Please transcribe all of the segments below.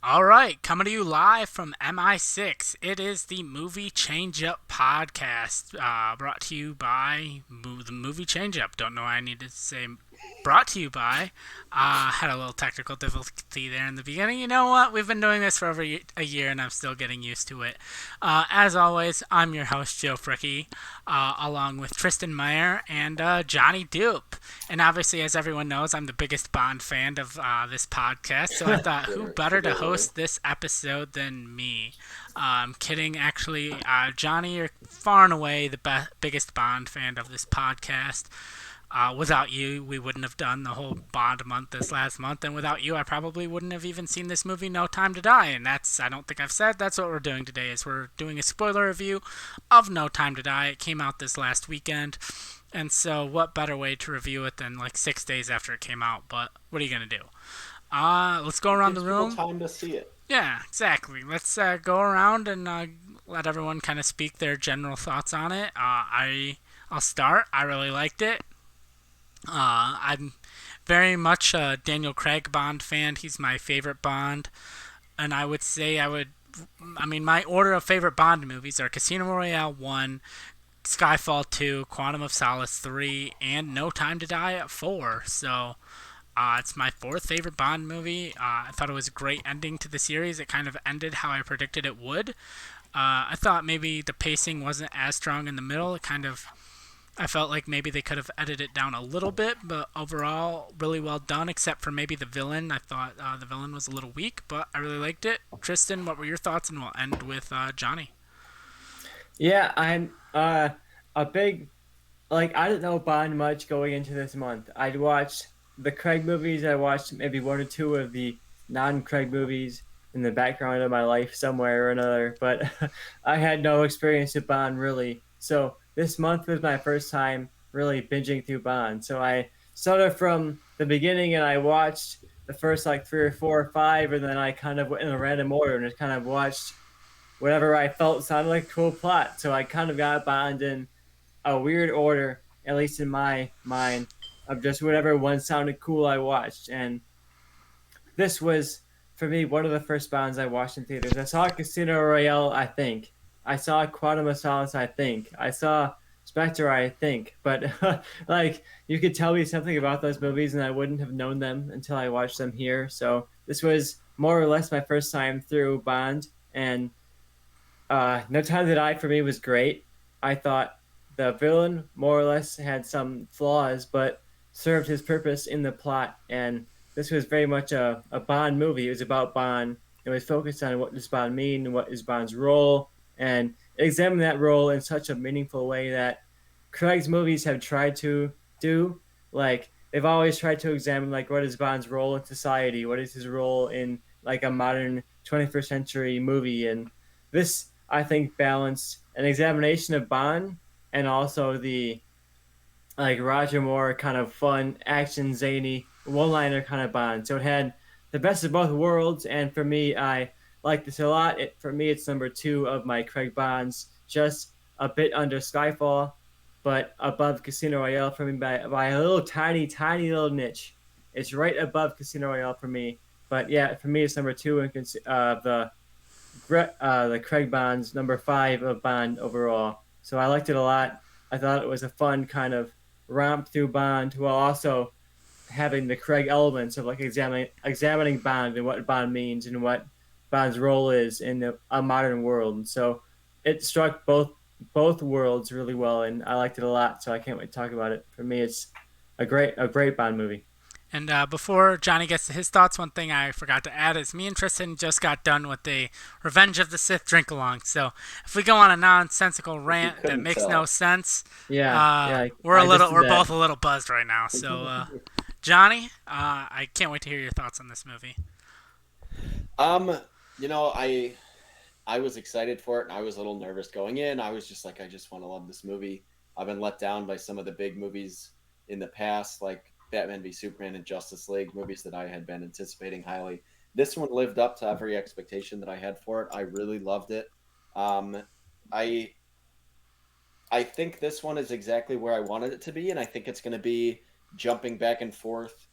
All right, coming to you live from MI6. It is the Movie Changeup podcast, brought to you by the Movie Changeup. Don't know why I needed to say brought to you by. Had a little technical difficulty there in the beginning. You know what? We've been doing this for over a year, and I'm still getting used to it. As always, I'm your host, Joe Fricke, along with Tristan Mayer and Johnny Dupe. And obviously, as everyone knows, I'm the biggest Bond fan of this podcast, so I thought, who better to host this episode than me? I'm kidding, actually. Johnny, you're far and away the biggest Bond fan of this podcast. Without you, we wouldn't have done the whole Bond month this last month, and without you, I probably wouldn't have even seen this movie, No Time to Die. And I don't think I've said, that's what we're doing today, is we're doing a spoiler review of No Time to Die. It came out this last weekend, and so what better way to review it than like 6 days after it came out? But what are you gonna do? Let's go around the Gives people room. time to see it. Yeah, exactly. Let's go around and let everyone kind of speak their general thoughts on it. I'll start. I really liked it. I'm very much a Daniel Craig Bond fan. He's my favorite Bond. And I would say my order of favorite Bond movies are Casino Royale 1, Skyfall 2, Quantum of Solace 3, and No Time to Die at 4. So it's my fourth favorite Bond movie. I thought it was a great ending to the series. It kind of ended how I predicted it would. I thought maybe the pacing wasn't as strong in the middle. I felt like maybe they could have edited it down a little bit, but overall, really well done, except for maybe the villain. I thought the villain was a little weak, but I really liked it. Tristan, what were your thoughts? And we'll end with Johnny. Yeah, I'm a big I didn't know Bond much going into this month. I'd watched the Craig movies. I watched maybe one or two of the non-Craig movies in the background of my life somewhere or another, but I had no experience with Bond really. So this month was my first time really binging through Bond. So I started from the beginning and I watched the first like three or four or five, and then I kind of went in a random order and just kind of watched whatever I felt sounded like a cool plot. So I kind of got Bond in a weird order, at least in my mind, of just whatever one sounded cool I watched. And this was, for me, one of the first Bonds I watched in theaters. I saw Casino Royale, I think. I saw Quantum of Solace, I think. I saw Spectre, I think. But, you could tell me something about those movies and I wouldn't have known them until I watched them here. So this was more or less my first time through Bond. And No Time to Die for me was great. I thought the villain more or less had some flaws, but served his purpose in the plot. And this was very much a Bond movie. It was about Bond. It was focused on what does Bond mean and what is Bond's role, and examine that role in such a meaningful way that Craig's movies have tried to do. Like they've always tried to examine like what is Bond's role in society, what is his role in like a modern 21st century movie, and this I think balanced an examination of Bond and also the like Roger Moore kind of fun, action, zany, one-liner kind of Bond. So it had the best of both worlds, and for me, I like this a lot. For me, it's number two of my Craig Bonds, just a bit under Skyfall, but above Casino Royale for me by a little tiny, tiny little niche. It's right above Casino Royale for me, but yeah, for me, it's number two in the Craig Bonds, number five of Bond overall. So I liked it a lot. I thought it was a fun kind of romp through Bond while also having the Craig elements of like examining Bond and what Bond means and what Bond's role is in a modern world. And so it struck both worlds really well, and I liked it a lot. So I can't wait to talk about it. For me, it's a great Bond movie. And before Johnny gets to his thoughts, one thing I forgot to add is me and Tristan just got done with the Revenge of the Sith drink along. So if we go on a nonsensical If you rant that couldn't makes no tell. sense, Yeah, yeah, I just did we're that. both a little buzzed right now. So Johnny, I can't wait to hear your thoughts on this movie. Um, I was excited for it and I was a little nervous going in. I was just like, I just want to love this movie. I've been let down by some of the big movies in the past, like Batman v Superman and Justice League, movies that I had been anticipating highly. This one lived up to every expectation that I had for it. I really loved it. Um, I I think this one is exactly where I wanted it to be, and I think it's going to be jumping back and forth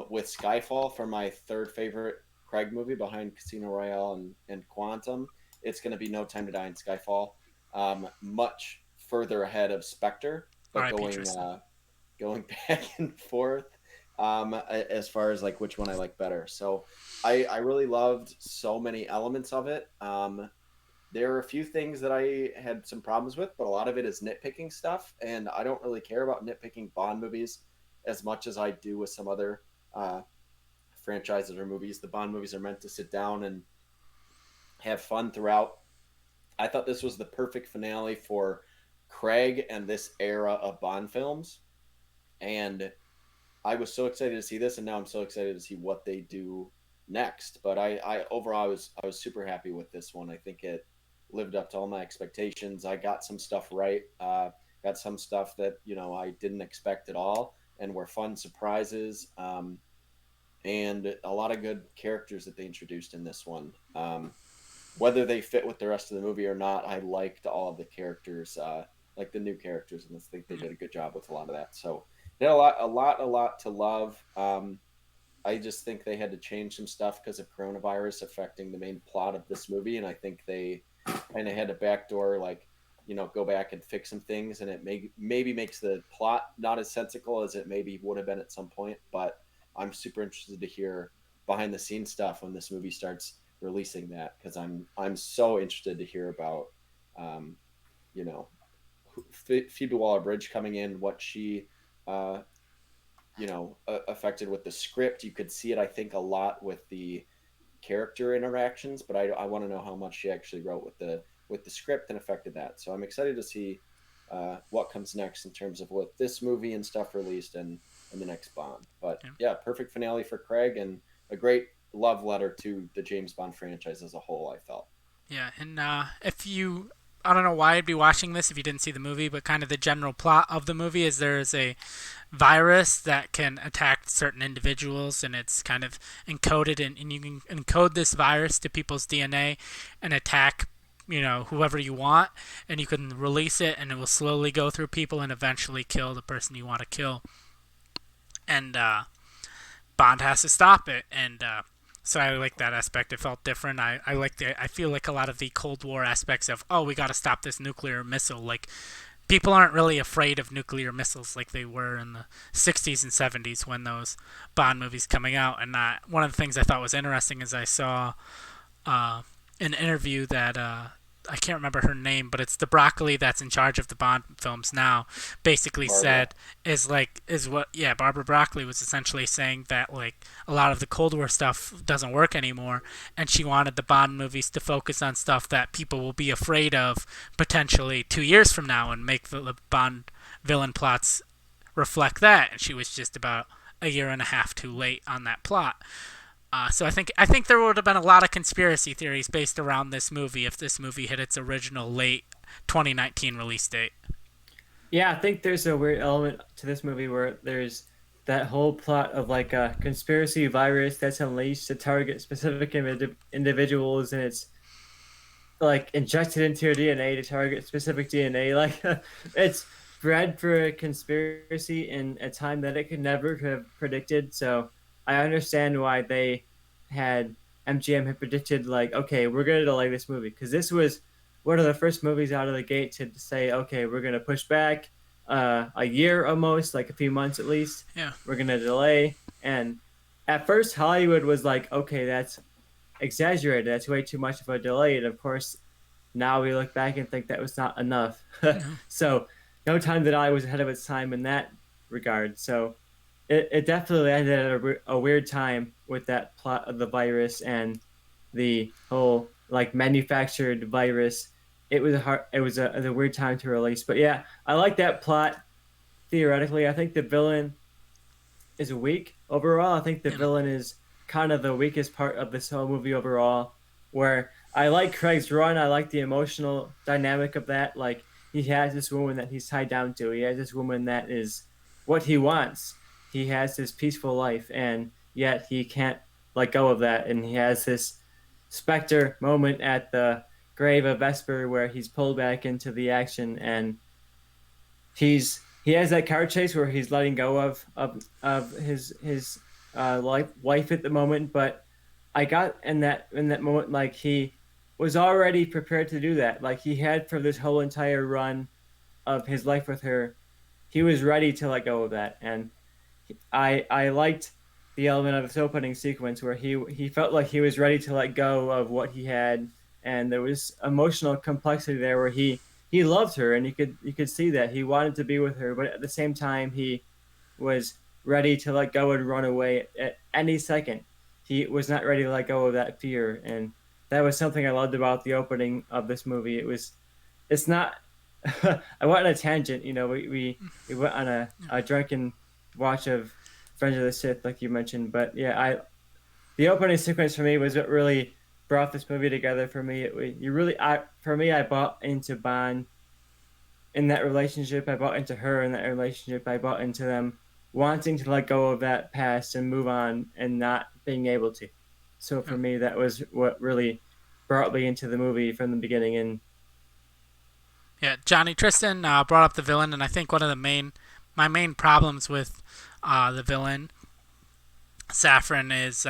with Skyfall for my third favorite Craig movie behind Casino Royale and Quantum. It's going to be No Time to Die and Skyfall. Much further ahead of Spectre, but R.I.P. Tristan. Going back and forth as far as like which one I like better. So I really loved so many elements of it. There are a few things that I had some problems with, but a lot of it is nitpicking stuff, and I don't really care about nitpicking Bond movies as much as I do with some other uh, franchises or movies. The Bond movies are meant to sit down and have fun throughout. I thought this was the perfect finale for Craig and this era of Bond films, and I was so excited to see this, and now I'm so excited to see what they do next. But I overall I was super happy with this one. I think it lived up to all my expectations. I got some stuff right. Got some stuff that I didn't expect at all, and were fun surprises. And a lot of good characters that they introduced in this one. Whether they fit with the rest of the movie or not, I liked all of the characters, like the new characters, and I think they did a good job with a lot of that. So they had a lot to love. I just think they had to change some stuff because of coronavirus affecting the main plot of this movie, and I think they kind of had to backdoor, like, go back and fix some things, and it maybe makes the plot not as sensical as it maybe would have been at some point. But I'm super interested to hear behind the scenes stuff when this movie starts releasing that, because I'm so interested to hear about, you know, Phoebe Waller-Bridge coming in, what she affected with the script. You could see it, I think, a lot with the character interactions, but I want to know how much she actually wrote with the script and affected that. So I'm excited to see what comes next in terms of what this movie and stuff released and the next Bond. But yeah, perfect finale for Craig and a great love letter to the James Bond franchise as a whole, I felt. Yeah, and I don't know why I'd be watching this if you didn't see the movie, but kind of the general plot of the movie is there is a virus that can attack certain individuals, and it's kind of encoded, and you can encode this virus to people's DNA and attack, whoever you want, and you can release it, and it will slowly go through people and eventually kill the person you want to kill. And Bond has to stop it, and so I like that aspect. It felt different. I feel like a lot of the Cold War aspects of, we got to stop this nuclear missile. Like, people aren't really afraid of nuclear missiles like they were in the 60s and 70s when those Bond movies coming out. And one of the things I thought was interesting is I saw an interview that I can't remember her name, but it's the broccoli that's in charge of the Bond films now, basically said Barbara Broccoli was essentially saying that, like, a lot of the Cold War stuff doesn't work anymore, and she wanted the Bond movies to focus on stuff that people will be afraid of potentially 2 years from now and make the Bond villain plots reflect that, and she was just about a year and a half too late on that plot. So I think there would have been a lot of conspiracy theories based around this movie if this movie hit its original late 2019 release date. Yeah, I think there's a weird element to this movie where there's that whole plot of like a conspiracy virus that's unleashed to target specific individuals, and it's like injected into your DNA to target specific DNA. Like it's bred for a conspiracy in a time that it could never have predicted. So I understand why they MGM had predicted, like, okay, we're going to delay this movie, because this was one of the first movies out of the gate to say, okay, we're going to push back a year almost, like a few months at least. Yeah. We're going to delay. And at first, Hollywood was like, okay, that's exaggerated. That's way too much of a delay. And of course, now we look back and think that was not enough. So No Time to Die was ahead of its time in that regard. So it definitely ended at a weird time with that plot of the virus and the whole like manufactured virus. It was a weird time to release, but yeah, I like that plot. Theoretically, I think the villain is weak overall. I think the villain is kind of the weakest part of this whole movie overall. Where I like Craig's run, I like the emotional dynamic of that. Like, he has this woman that he's tied down to. He has this woman that is what he wants. He has this peaceful life, and yet he can't let go of that. And he has this Spectre moment at the grave of Vesper where he's pulled back into the action, and he has that car chase where he's letting go of his wife at the moment, but I got in that moment, like he was already prepared to do that. Like he had for this whole entire run of his life with her, he was ready to let go of that. And I liked the element of this opening sequence where he felt like he was ready to let go of what he had, and there was emotional complexity there where he loved her, and you could see that he wanted to be with her, but at the same time he was ready to let go and run away at any second. He was not ready to let go of that fear, and that was something I loved about the opening of this movie. It's not. I went on a tangent. We went on a drunken watch of Friends of the Sith, like you mentioned. But yeah, the opening sequence for me was what really brought this movie together for me. For me, I bought into Bond in that relationship. I bought into her in that relationship. I bought into them wanting to let go of that past and move on and not being able to. So for me, that was what really brought me into the movie from the beginning. And Yeah, Johnny Tristan brought up the villain, and I think one of my main problems with the villain Safran is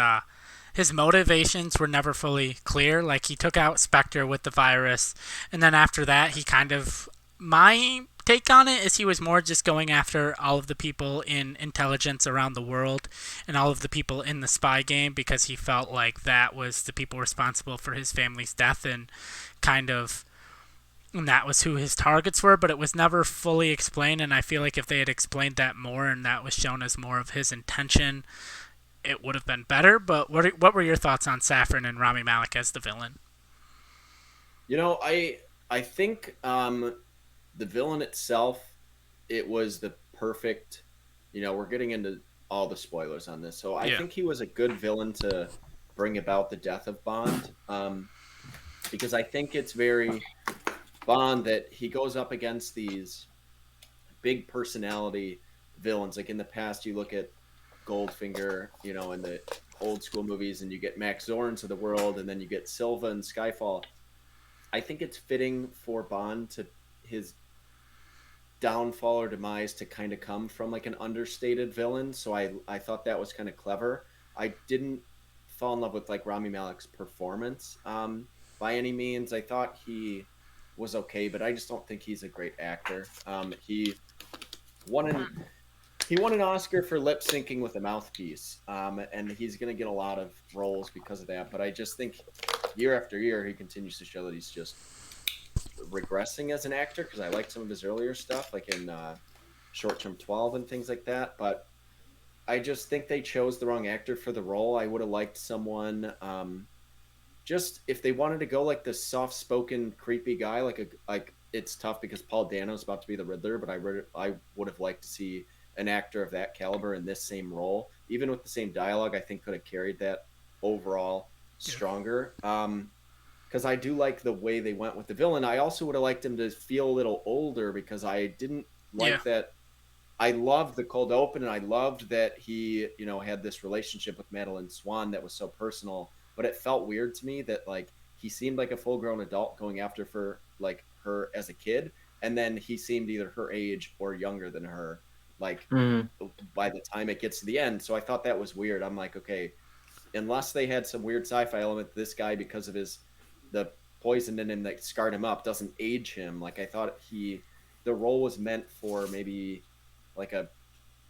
his motivations were never fully clear. Like he took out Spectre with the virus, and then after that, he kind of my take on it is he was more just going after all of the people in intelligence around the world and all of the people in the spy game because he felt like that was the people responsible for his family's death and that was who his targets were, but it was never fully explained, and I feel like if they had explained that more and that was shown as more of his intention, it would have been better. But what were your thoughts on Safran and Rami Malik as the villain? I think the villain itself, it was the perfect. We're getting into all the spoilers on this, so I think he was a good villain to bring about the death of Bond, because I think it's very Bond that he goes up against these big personality villains. Like in the past, you look at Goldfinger, in the old school movies, and you get Max Zorns of the world, and then you get Silva and Skyfall. I think it's fitting for Bond to his downfall or demise to kind of come from like an understated villain. So I thought that was kind of clever. I didn't fall in love with like Rami Malek's performance by any means. I thought he was okay, but I just don't think he's a great actor. He won an Oscar for lip syncing with a mouthpiece, and he's going to get a lot of roles because of that. But I just think year after year he continues to show that he's just regressing as an actor, because I like some of his earlier stuff, like in Short Term 12 and things like that. But I just think they chose the wrong actor for the role. I would have liked someone. Just if they wanted to go like this soft-spoken, creepy guy, like it's tough because Paul Dano's about to be the Riddler, but I would have liked to see an actor of that caliber in this same role, even with the same dialogue. I think could have carried that overall stronger. Because I do like the way they went with the villain. I also would have liked him to feel a little older, because I didn't like that. I loved the cold open, and I loved that he, had this relationship with Madeline Swan that was so personal. But it felt weird to me that like he seemed like a full-grown adult going after for like her as a kid, and then he seemed either her age or younger than her, like by the time it gets to the end. So I thought that was weird. I'm like, okay, unless they had some weird sci-fi element, this guy, because of the poison in him that scarred him up, doesn't age him. Like I thought the role was meant for maybe like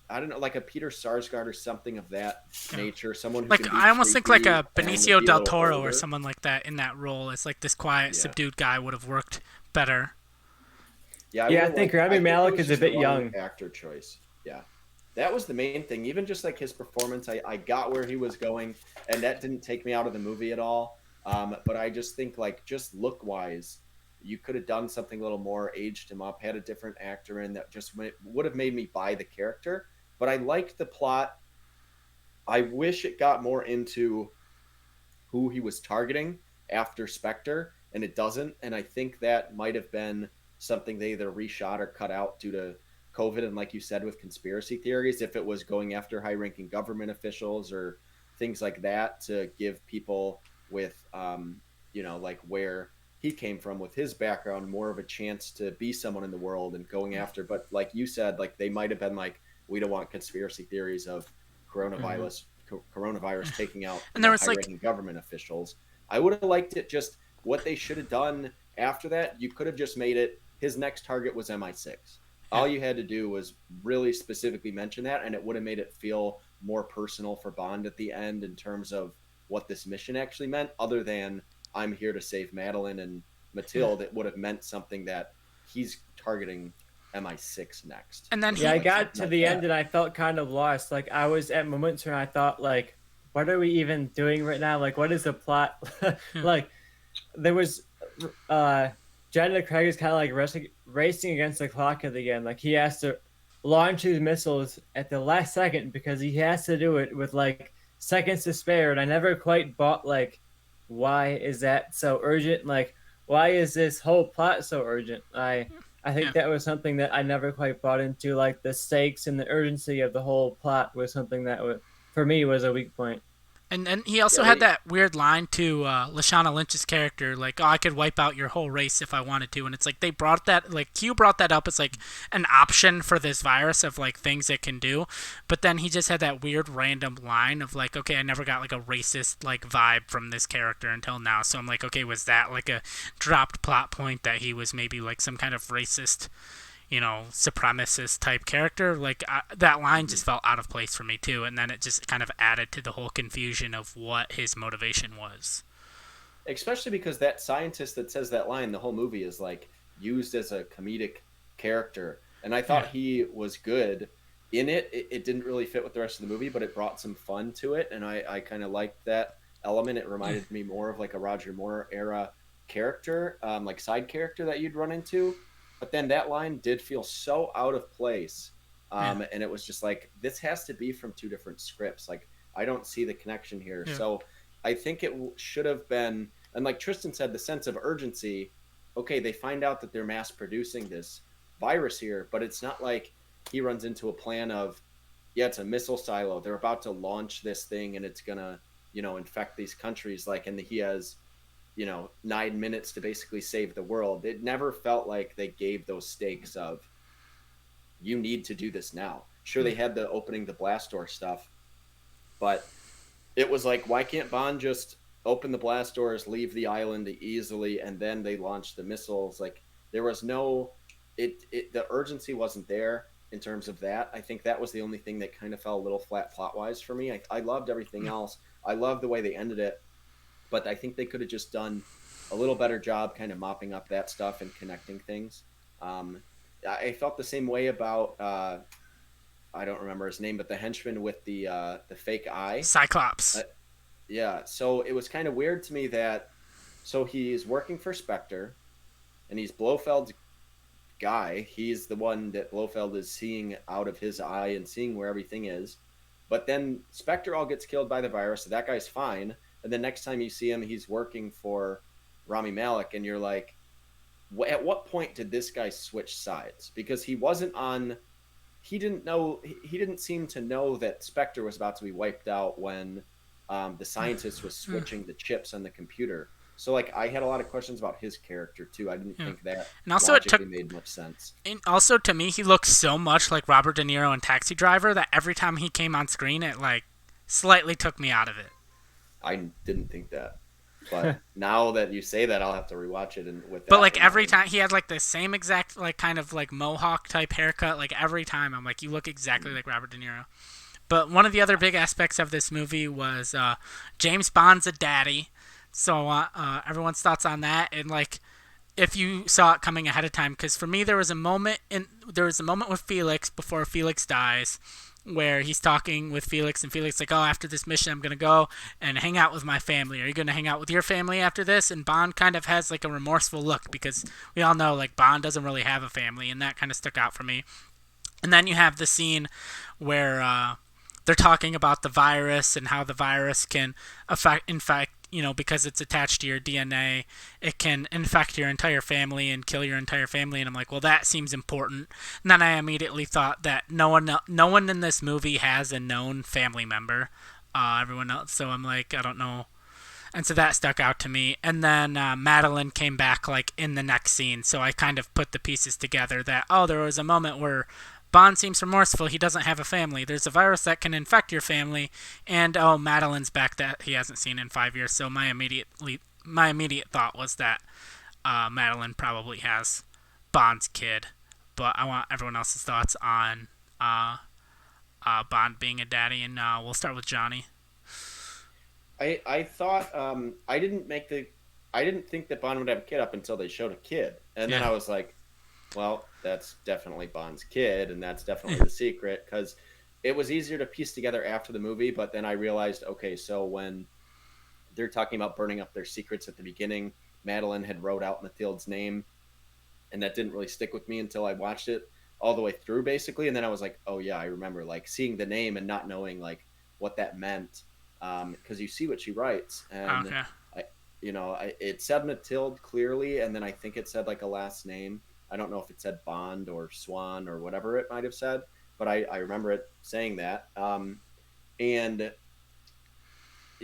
like a Peter Sarsgaard or something of that nature. Someone who like can be I almost think like a Benicio be del little Toro older. or someone like that in that role. It's like this quiet, subdued guy would have worked better. Yeah, I think Rami Malek is a bit young. Actor choice. Yeah, that was the main thing. Even just like his performance, I got where he was going, and that didn't take me out of the movie at all. But I just think like just look wise, you could have done something a little more, aged him up, had a different actor in that just would have made me buy the character. But I liked the plot. I wish it got more into who he was targeting after Spectre, and it doesn't. And I think that might have been something they either reshot or cut out due to COVID. And like you said, with conspiracy theories, if it was going after high-ranking government officials or things like that to give people with, like where he came from with his background, more of a chance to be someone in the world and going after. But like you said, like they might have been like, we don't want conspiracy theories of coronavirus coronavirus taking out And there was high-ranking government officials. I would have liked it just what they should have done after that. You could have just made it his next target was MI6. All you had to do was really specifically mention that, and it would have made it feel more personal for Bond at the end in terms of what this mission actually meant, other than I'm here to save Madeline and Mathilde. It would have meant something that he's targeting MI6 next. And then I got to the end and I felt kind of lost. Like, I was at moments where I thought, like, what are we even doing right now? Like, what is the plot? Like, there was Jenna Craig is kind of like racing against the clock at the end. Like, he has to launch his missiles at the last second because he has to do it with like seconds to spare. And I never quite bought, like, why is that so urgent? Like, why is this whole plot so urgent? I think that was something that I never quite bought into. Like, the stakes and the urgency of the whole plot was something that for me was a weak point. And he also had that weird line to Lashana Lynch's character, like, oh, I could wipe out your whole race if I wanted to. And it's like they brought that, like, Q brought that up as, like, an option for this virus of, like, things it can do. But then he just had that weird random line of, like, okay, I never got, like, a racist, like, vibe from this character until now. So I'm like, okay, was that, like, a dropped plot point that he was maybe, like, some kind of racist, you know, supremacist type character? Like, that line just felt out of place for me too, and then it just kind of added to the whole confusion of what his motivation was. Especially because that scientist that says that line, the whole movie is like used as a comedic character, and I thought he was good in it. It didn't really fit with the rest of the movie, but it brought some fun to it, and I kind of liked that element. It reminded me more of like a Roger Moore era character, like side character that you'd run into. But then that line did feel so out of place. And it was just like, this has to be from two different scripts. Like, I don't see the connection here. Yeah. So I think it should have been, and like Tristan said, the sense of urgency. Okay, they find out that they're mass producing this virus here, but it's not like he runs into a plan of, yeah, it's a missile silo. They're about to launch this thing and it's going to, you know, infect these countries. Like, and he has, you know, 9 minutes to basically save the world. It never felt like they gave those stakes of, you need to do this now. Sure, they had the opening the blast door stuff, but it was like, why can't Bond just open the blast doors, leave the island easily, and then they launch the missiles? Like, there was no, the urgency wasn't there in terms of that. I think that was the only thing that kind of fell a little flat plot-wise for me. I loved everything else. I loved the way they ended it. But I think they could have just done a little better job kind of mopping up that stuff and connecting things. I felt the same way about, I don't remember his name, but the henchman with the fake eye. Cyclops. Yeah, so it was kind of weird to me that, so he's working for Spectre, and he's Blofeld's guy. He's the one that Blofeld is seeing out of his eye and seeing where everything is. But then Spectre all gets killed by the virus, so that guy's fine. And the next time you see him, he's working for Rami Malik, and you're like, at what point did this guy switch sides? Because he wasn't on, he didn't seem to know that Spectre was about to be wiped out when the scientist was switching the chips on the computer. So, like, I had a lot of questions about his character, too. I didn't think that and also logically made much sense. And also, to me, he looked so much like Robert De Niro in Taxi Driver that every time he came on screen, it, like, slightly took me out of it. I didn't think that, but now that you say that, I'll have to rewatch it. And with that, but like every time he had like the same exact like kind of like mohawk type haircut. Like every time I'm like, you look exactly like Robert De Niro. But one of the other big aspects of this movie was James Bond's a daddy. So everyone's thoughts on that, and like if you saw it coming ahead of time, because for me there was a moment with Felix before Felix dies, where he's talking with Felix, and Felix like, oh, after this mission I'm going to go and hang out with my family. Are you going to hang out with your family after this? And Bond kind of has like a remorseful look, because we all know like Bond doesn't really have a family, and that kind of stuck out for me. And then you have the scene where they're talking about the virus and how the virus can infect, you know, because it's attached to your DNA, it can infect your entire family and kill your entire family. And I'm like, well, that seems important. And then I immediately thought that no one in this movie has a known family member. Everyone else. So I'm like, I don't know. And so that stuck out to me. And then Madeline came back like in the next scene. So I kind of put the pieces together that, oh, there was a moment where Bond seems remorseful. He doesn't have a family. There's a virus that can infect your family, and oh, Madeline's back that he hasn't seen in 5 years. So my immediate thought was that Madeline probably has Bond's kid, but I want everyone else's thoughts on Bond being a daddy, and we'll start with Johnny. I thought I didn't think that Bond would have a kid up until they showed a kid, and then I was like, well, that's definitely Bond's kid, and that's definitely the secret, because it was easier to piece together after the movie. But then I realized, okay, so when they're talking about burning up their secrets at the beginning, Madeline had wrote out Mathilde's name, and that didn't really stick with me until I watched it all the way through, basically. And then I was like, oh yeah, I remember like seeing the name and not knowing like what that meant, because you see what she writes, and it said Mathilde clearly, and then I think it said like a last name. I don't know if it said Bond or Swan or whatever it might have said, but I remember it saying that. And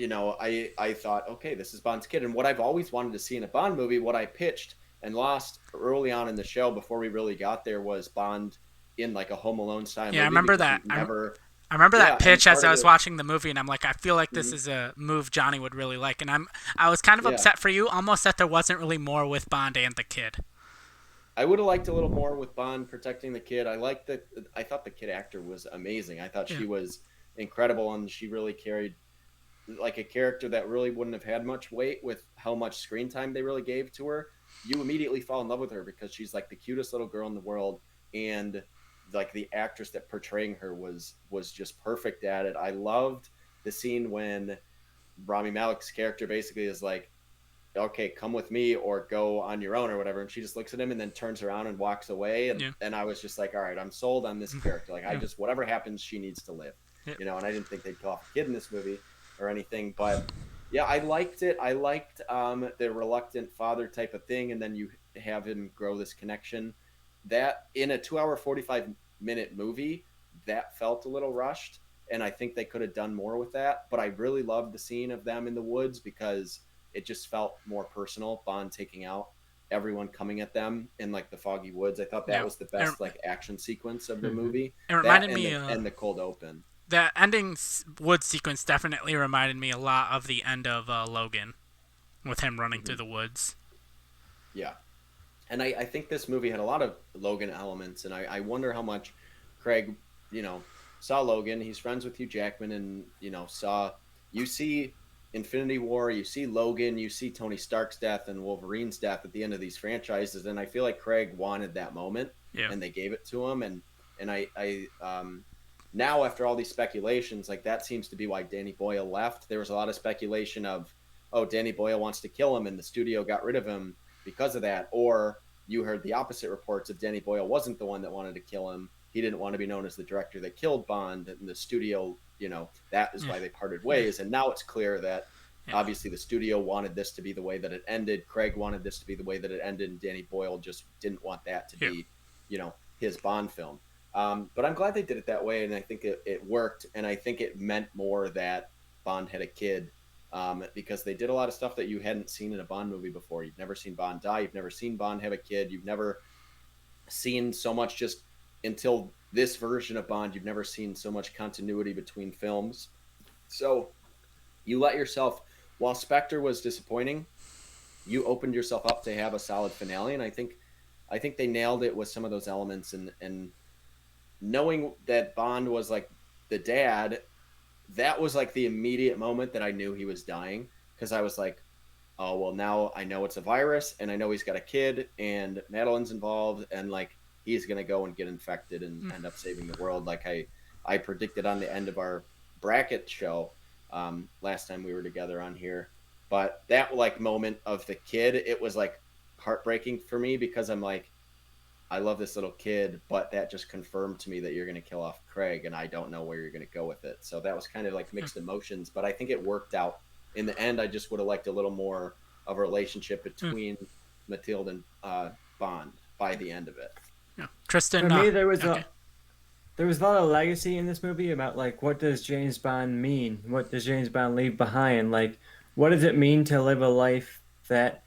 I thought, okay, this is Bond's kid. And what I've always wanted to see in a Bond movie, what I pitched and lost early on in the show before we really got there, was Bond in like a Home Alone style movie. Yeah, I remember that. I remember that pitch as I was watching the movie, and I'm like, I feel like this is a move Johnny would really like. And I was kind of upset for you, almost that there wasn't really more with Bond and the kid. I would have liked a little more with Bond protecting the kid. I thought the kid actor was amazing. I thought she was incredible, and she really carried like a character that really wouldn't have had much weight with how much screen time they really gave to her. You immediately fall in love with her because she's like the cutest little girl in the world, and like the actress that portraying her was just perfect at it. I loved the scene when Rami Malek's character basically is like, okay, come with me or go on your own or whatever, and she just looks at him and then turns around and walks away, and I was just like, all right, I'm sold on this character. Like I just, whatever happens, she needs to live, and I didn't think they'd kill off a kid in this movie or anything, but yeah, I liked it. I liked the reluctant father type of thing, and then you have him grow this connection. That in a 2-hour 45-minute movie, that felt a little rushed, and I think they could have done more with that. But I really loved the scene of them in the woods because it just felt more personal. Bond taking out everyone coming at them in like the foggy woods. I thought that was the best like action sequence of the movie. It reminded me and the cold open. The ending wood sequence definitely reminded me a lot of the end of Logan, with him running through the woods. Yeah. And I think this movie had a lot of Logan elements, and I wonder how much Craig, saw Logan. He's friends with Hugh Jackman, and, you see Infinity War, you see Logan, you see Tony Stark's death and Wolverine's death at the end of these franchises, and I feel like Craig wanted that moment, and they gave it to him, and I now after all these speculations, like that seems to be why Danny Boyle left. There was a lot of speculation of, oh, Danny Boyle wants to kill him, and the studio got rid of him because of that, or you heard the opposite reports of Danny Boyle wasn't the one that wanted to kill him. He didn't want to be known as the director that killed Bond, and the studio, that is why they parted ways. And now it's clear that obviously the studio wanted this to be the way that it ended. Craig wanted this to be the way that it ended, and Danny Boyle just didn't want that to be, his Bond film. But I'm glad they did it that way, and I think it worked, and I think it meant more that Bond had a kid, because they did a lot of stuff that you hadn't seen in a Bond movie before. You've never seen Bond die. You've never seen Bond have a kid. You've never seen so much, just until this version of Bond, you've never seen so much continuity between films. So you let yourself, while Spectre was disappointing, you opened yourself up to have a solid finale, and I think they nailed it with some of those elements, and knowing that Bond was like the dad, that was like the immediate moment that I knew he was dying, because I was like, oh, well, now I know it's a virus, and I know he's got a kid, and Madeline's involved, and like he's going to go and get infected and end up saving the world, like I predicted on the end of our bracket show last time we were together on here. But that like moment of the kid, it was like heartbreaking for me, because I'm like, I love this little kid, but that just confirmed to me that you're going to kill off Craig, and I don't know where you're going to go with it. So that was kind of like mixed emotions, but I think it worked out. In the end, I just would have liked a little more of a relationship between Mathilde and Bond by the end of it. Yeah. Tristan, for me, there was a lot of legacy in this movie about like, what does James Bond mean? What does James Bond leave behind? Like, what does it mean to live a life that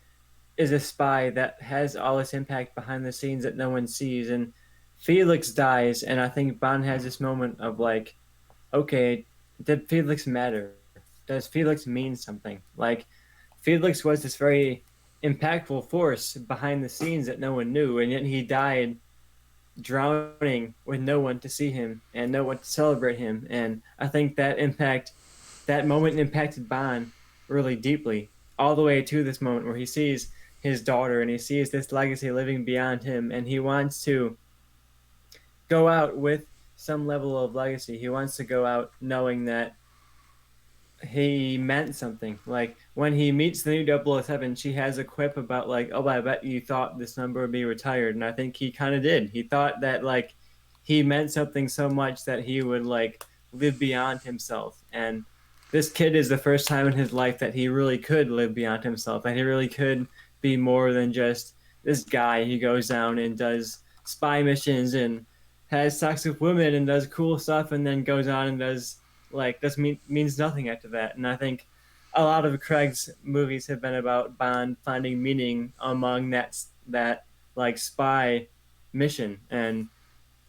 is a spy, that has all this impact behind the scenes that no one sees? And Felix dies, and I think Bond has this moment of like, okay, did Felix matter? Does Felix mean something? Like, Felix was this very impactful force behind the scenes that no one knew, and yet he died drowning with no one to see him and no one to celebrate him. And I think that moment impacted Bond really deeply, all the way to this moment where he sees his daughter and he sees this legacy living beyond him, and he wants to go out with some level of legacy. He wants to go out knowing that he meant something. Like when he meets the new 007, she has a quip about like, "Oh, I bet you thought this number would be retired," and I think he kind of did. He thought that like he meant something so much that he would like live beyond himself. And this kid is the first time in his life that he really could live beyond himself, and he really could be more than just this guy who goes down and does spy missions and has sex with women and does cool stuff, and then goes on and does like this means nothing after that. And I think a lot of Craig's movies have been about Bond finding meaning among that like spy mission, and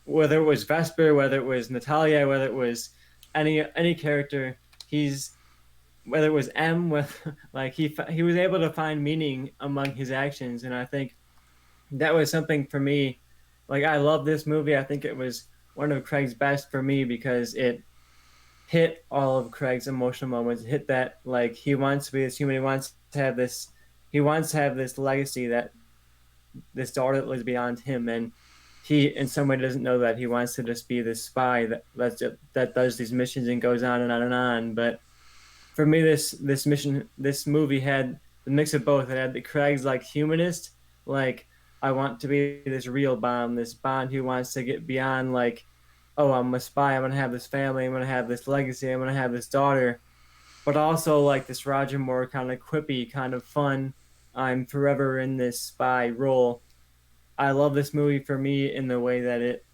whether it was Vesper, whether it was Natalia, whether it was any character, he's whether it was M, with like he was able to find meaning among his actions, and I think that was something for me. Like I love this movie. I think it was one of Craig's best for me because it hit all of Craig's emotional moments. It hit that like he wants to be this human. He wants to have this legacy that this daughter that lives beyond him, and he in some way doesn't know that he wants to just be this spy that does these missions and goes on and on and on. But for me, this movie had the mix of both. It had the Craig's like humanist, like I want to be this real Bond, this Bond who wants to get beyond like, oh, I'm a spy, I'm gonna have this family, I'm gonna have this legacy, I'm gonna have this daughter, but also like this Roger Moore kind of quippy, kind of fun. I'm forever in this spy role. I love this movie for me in the way that it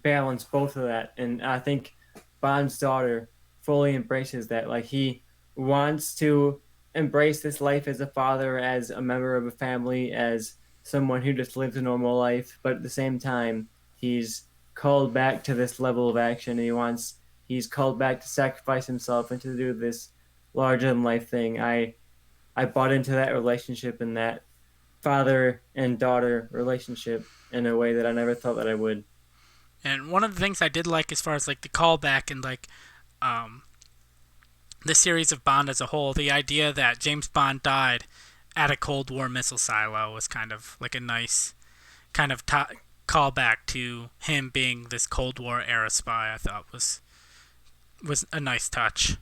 balanced both of that, and I think Bond's daughter fully embraces that. Like he wants to embrace this life as a father, as a member of a family, as someone who just lives a normal life, but at the same time, he's called back to this level of action. And he's called back to sacrifice himself and to do this larger than life thing. I bought into that relationship and that father and daughter relationship in a way that I never thought that I would. And one of the things I did like as far as like the callback and like um, the series of Bond as a whole, the idea that James Bond died at a Cold War missile silo was kind of like a nice kind of callback to him being this Cold War era spy. I thought was a nice touch.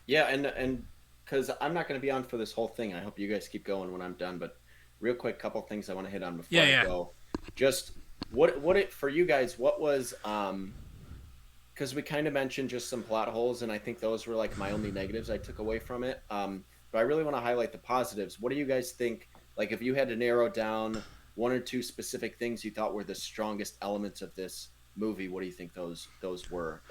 Yeah, and because I'm not going to be on for this whole thing, I hope you guys keep going when I'm done. But real quick, couple things I want to hit on before I go. Just what it for you guys? What was because we kind of mentioned just some plot holes, and I think those were like my only negatives I took away from it. But I really want to highlight the positives. What do you guys think? Like, if you had to narrow down one or two specific things you thought were the strongest elements of this movie, what do you think those were?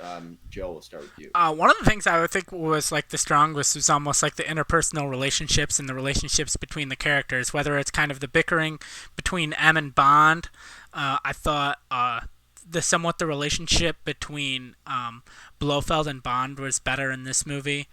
Joe, we'll start with you. One of the things I would think was like the strongest was almost like the interpersonal relationships and the relationships between the characters, whether it's kind of the bickering between M and Bond. I thought the relationship between Blofeld and Bond was better in this movie.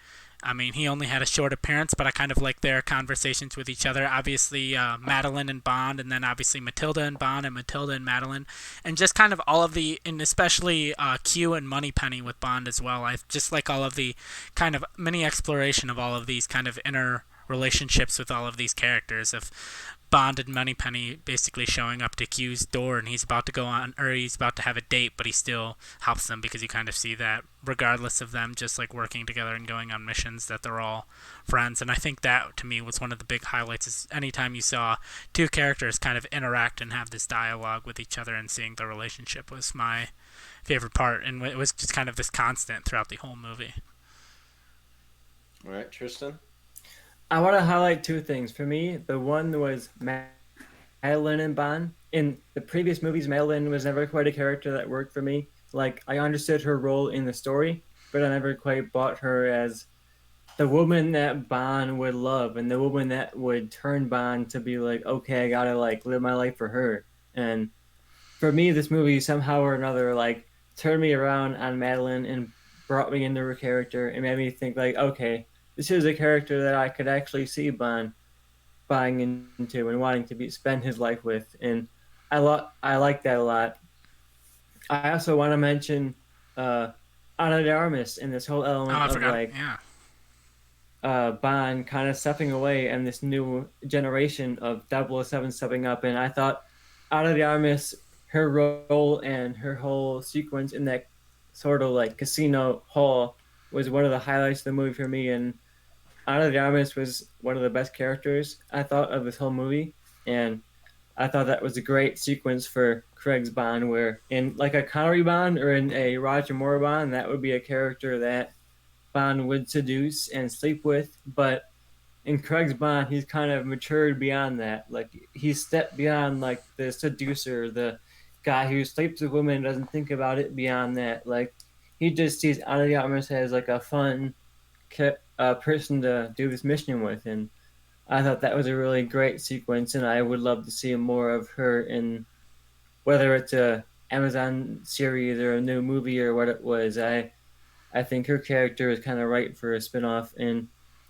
I mean, he only had a short appearance, but I kind of like their conversations with each other. Obviously, Madeline and Bond, and then obviously Matilda and Bond, and Matilda and Madeline, and just kind of all of the, and especially Q and Moneypenny with Bond as well. I just like all of the kind of mini exploration of all of these kind of inner relationships with all of these characters of Bond and Moneypenny basically showing up to Q's door and he's about to go on, or he's about to have a date, but he still helps them because you kind of see that regardless of them just like working together and going on missions, that they're all friends. And I think that to me was one of the big highlights, is anytime you saw two characters kind of interact and have this dialogue with each other and seeing the relationship was my favorite part, and it was just kind of this constant throughout the whole movie. All right, Tristan? I want to highlight two things. For me, the one was Madeline and Bond. In the previous movies, Madeline was never quite a character that worked for me. Like, I understood her role in the story, but I never quite bought her as the woman that Bond would love and the woman that would turn Bond to be like, okay, I gotta like live my life for her. And for me, this movie somehow or another like turned me around on Madeline and brought me into her character and made me think like, okay, this is a character that I could actually see Bond buying into and wanting to spend his life with, and I like that a lot. I also want to mention uh, Ana de Armas and this whole Oh, element I of forgot. like Yeah. Bond kind of stepping away and this new generation of 007 stepping up. And I thought Ana de Armas, her role and her whole sequence in that sort of like casino hall was one of the highlights of the movie for me. And Ana de Armas was one of the best characters I thought of this whole movie. And I thought that was a great sequence for Craig's Bond, where in like a Connery Bond or in a Roger Moore Bond, that would be a character that Bond would seduce and sleep with. But in Craig's Bond, he's kind of matured beyond that. Like he's stepped beyond like the seducer, the guy who sleeps with women and doesn't think about it beyond that. Like he just sees Ana de Armas as like a fun person to do this mission with, and I thought that was a really great sequence, and I would love to see more of her in whether it's a Amazon series or a new movie or what it was. I think her character is kind of right for a spinoff, and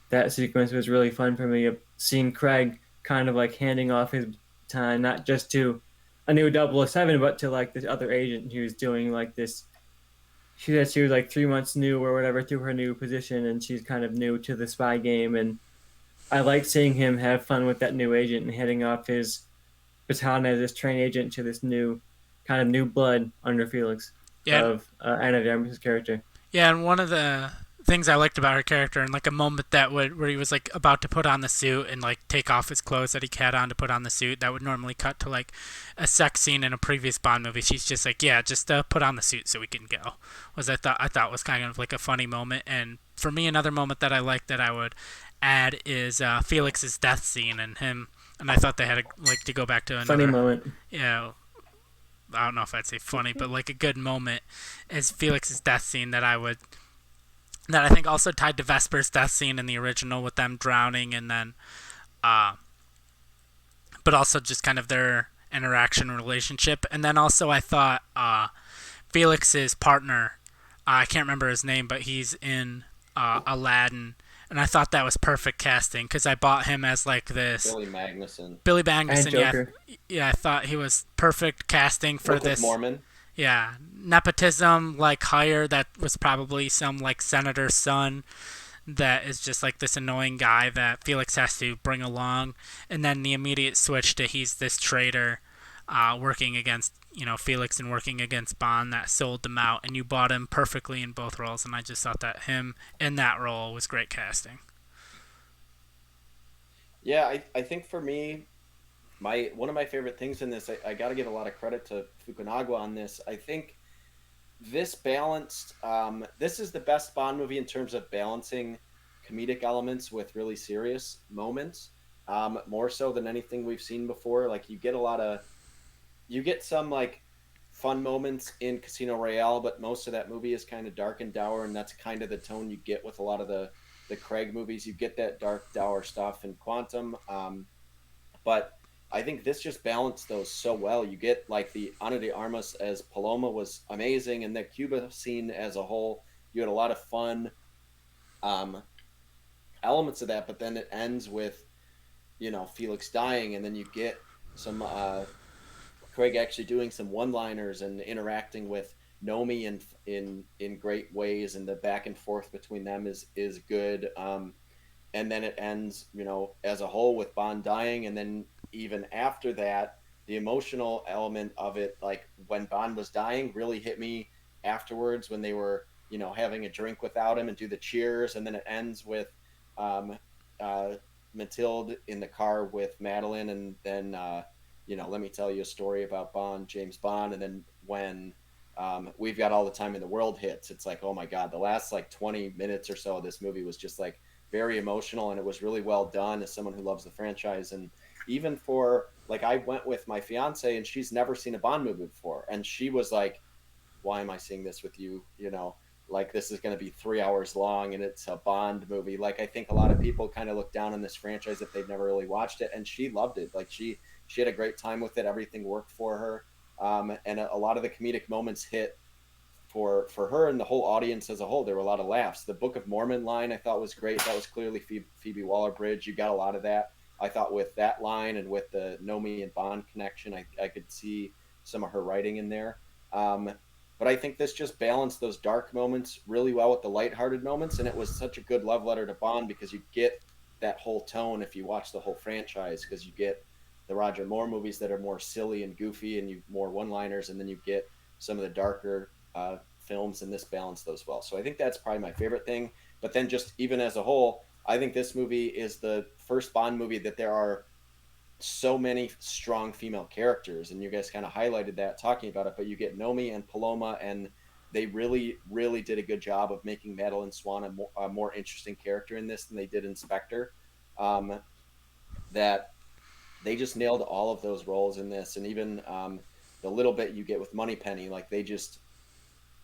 that sequence was really fun for me. Seeing Craig kind of like handing off his time, not just to a new 007, but to like this other agent who's doing like this. She said she was like 3 months new or whatever to her new position, and she's kind of new to the spy game. And I like seeing him have fun with that new agent and handing off his baton as this trained agent to this new kind of new blood under Felix Yeah. of Anna de Armas' character. Yeah, and one of the things I liked about her character, and like a moment that would where he was like about to put on the suit and like take off his clothes that he had on to put on the suit, that would normally cut to like a sex scene in a previous Bond movie. She's just like, yeah, just put on the suit so we can go. Was I thought was kind of like a funny moment, and for me, another moment that I liked that I would add is Felix's death scene and him. And I thought they had like to go back to another Funny moment. Yeah, I don't know if I'd say funny, but like a good moment is Felix's death scene that I think also tied to Vesper's death scene in the original with them drowning, and then but also just kind of their interaction relationship. And then also I thought Felix's partner, I can't remember his name, but he's in Aladdin, and I thought that was perfect casting because I bought him as like this Billy Magnuson. Billy Magnuson. Joker. Yeah, I thought he was perfect casting for Book of this. Mormon. Yeah, nepotism like hire that was probably some like senator's son that is just like this annoying guy that Felix has to bring along, and then the immediate switch to he's this traitor working against Felix and working against Bond that sold them out, and you bought him perfectly in both roles, and I just thought that him in that role was great casting. Yeah, I think for me, one of my favorite things in this, I got to give a lot of credit to Fukunaga on this. I think this balanced. This is the best Bond movie in terms of balancing comedic elements with really serious moments. More so than anything we've seen before. Like you get some like fun moments in Casino Royale, but most of that movie is kind of dark and dour, and that's kind of the tone you get with a lot of the Craig movies. You get that dark, dour stuff in Quantum, but I think this just balanced those so well. You get like the Ana de Armas as Paloma was amazing, and the Cuba scene as a whole, you had a lot of fun elements of that, but then it ends with Felix dying, and then you get some Craig actually doing some one-liners and interacting with Nomi in great ways, and the back and forth between them is good. And then it ends, as a whole with Bond dying, and then even after that, the emotional element of it, like when Bond was dying, really hit me afterwards when they were, having a drink without him and do the cheers, and then it ends with Mathilde in the car with Madeline, and then let me tell you a story about Bond, James Bond, and then when We've Got All the Time in the World hits, it's like, oh my God, the last like 20 minutes or so of this movie was just like very emotional, and it was really well done as someone who loves the franchise. And even for like, I went with my fiance and she's never seen a Bond movie before, and she was like, why am I seeing this with you? Like this is going to be 3 hours long and it's a Bond movie. Like I think a lot of people kind of look down on this franchise if they've never really watched it, and she loved it. Like she had a great time with it. Everything worked for her. and a lot of the comedic moments hit for her and the whole audience as a whole. There were a lot of laughs. The Book of Mormon line I thought was great. That was clearly Phoebe Waller-Bridge. You got a lot of that. I thought with that line and with the Nomi and Bond connection, I could see some of her writing in there. But I think this just balanced those dark moments really well with the lighthearted moments, and it was such a good love letter to Bond because you get that whole tone if you watch the whole franchise, because you get the Roger Moore movies that are more silly and goofy and you more one-liners, and then you get some of the darker films, and this balanced those well. So I think that's probably my favorite thing. But then just even as a whole, I think this movie is the first Bond movie that there are so many strong female characters, and you guys kind of highlighted that talking about it, but you get Nomi and Paloma, and they really, really did a good job of making Madeline Swan a more interesting character in this than they did in Spectre. That they just nailed all of those roles in this, and even the little bit you get with Moneypenny, like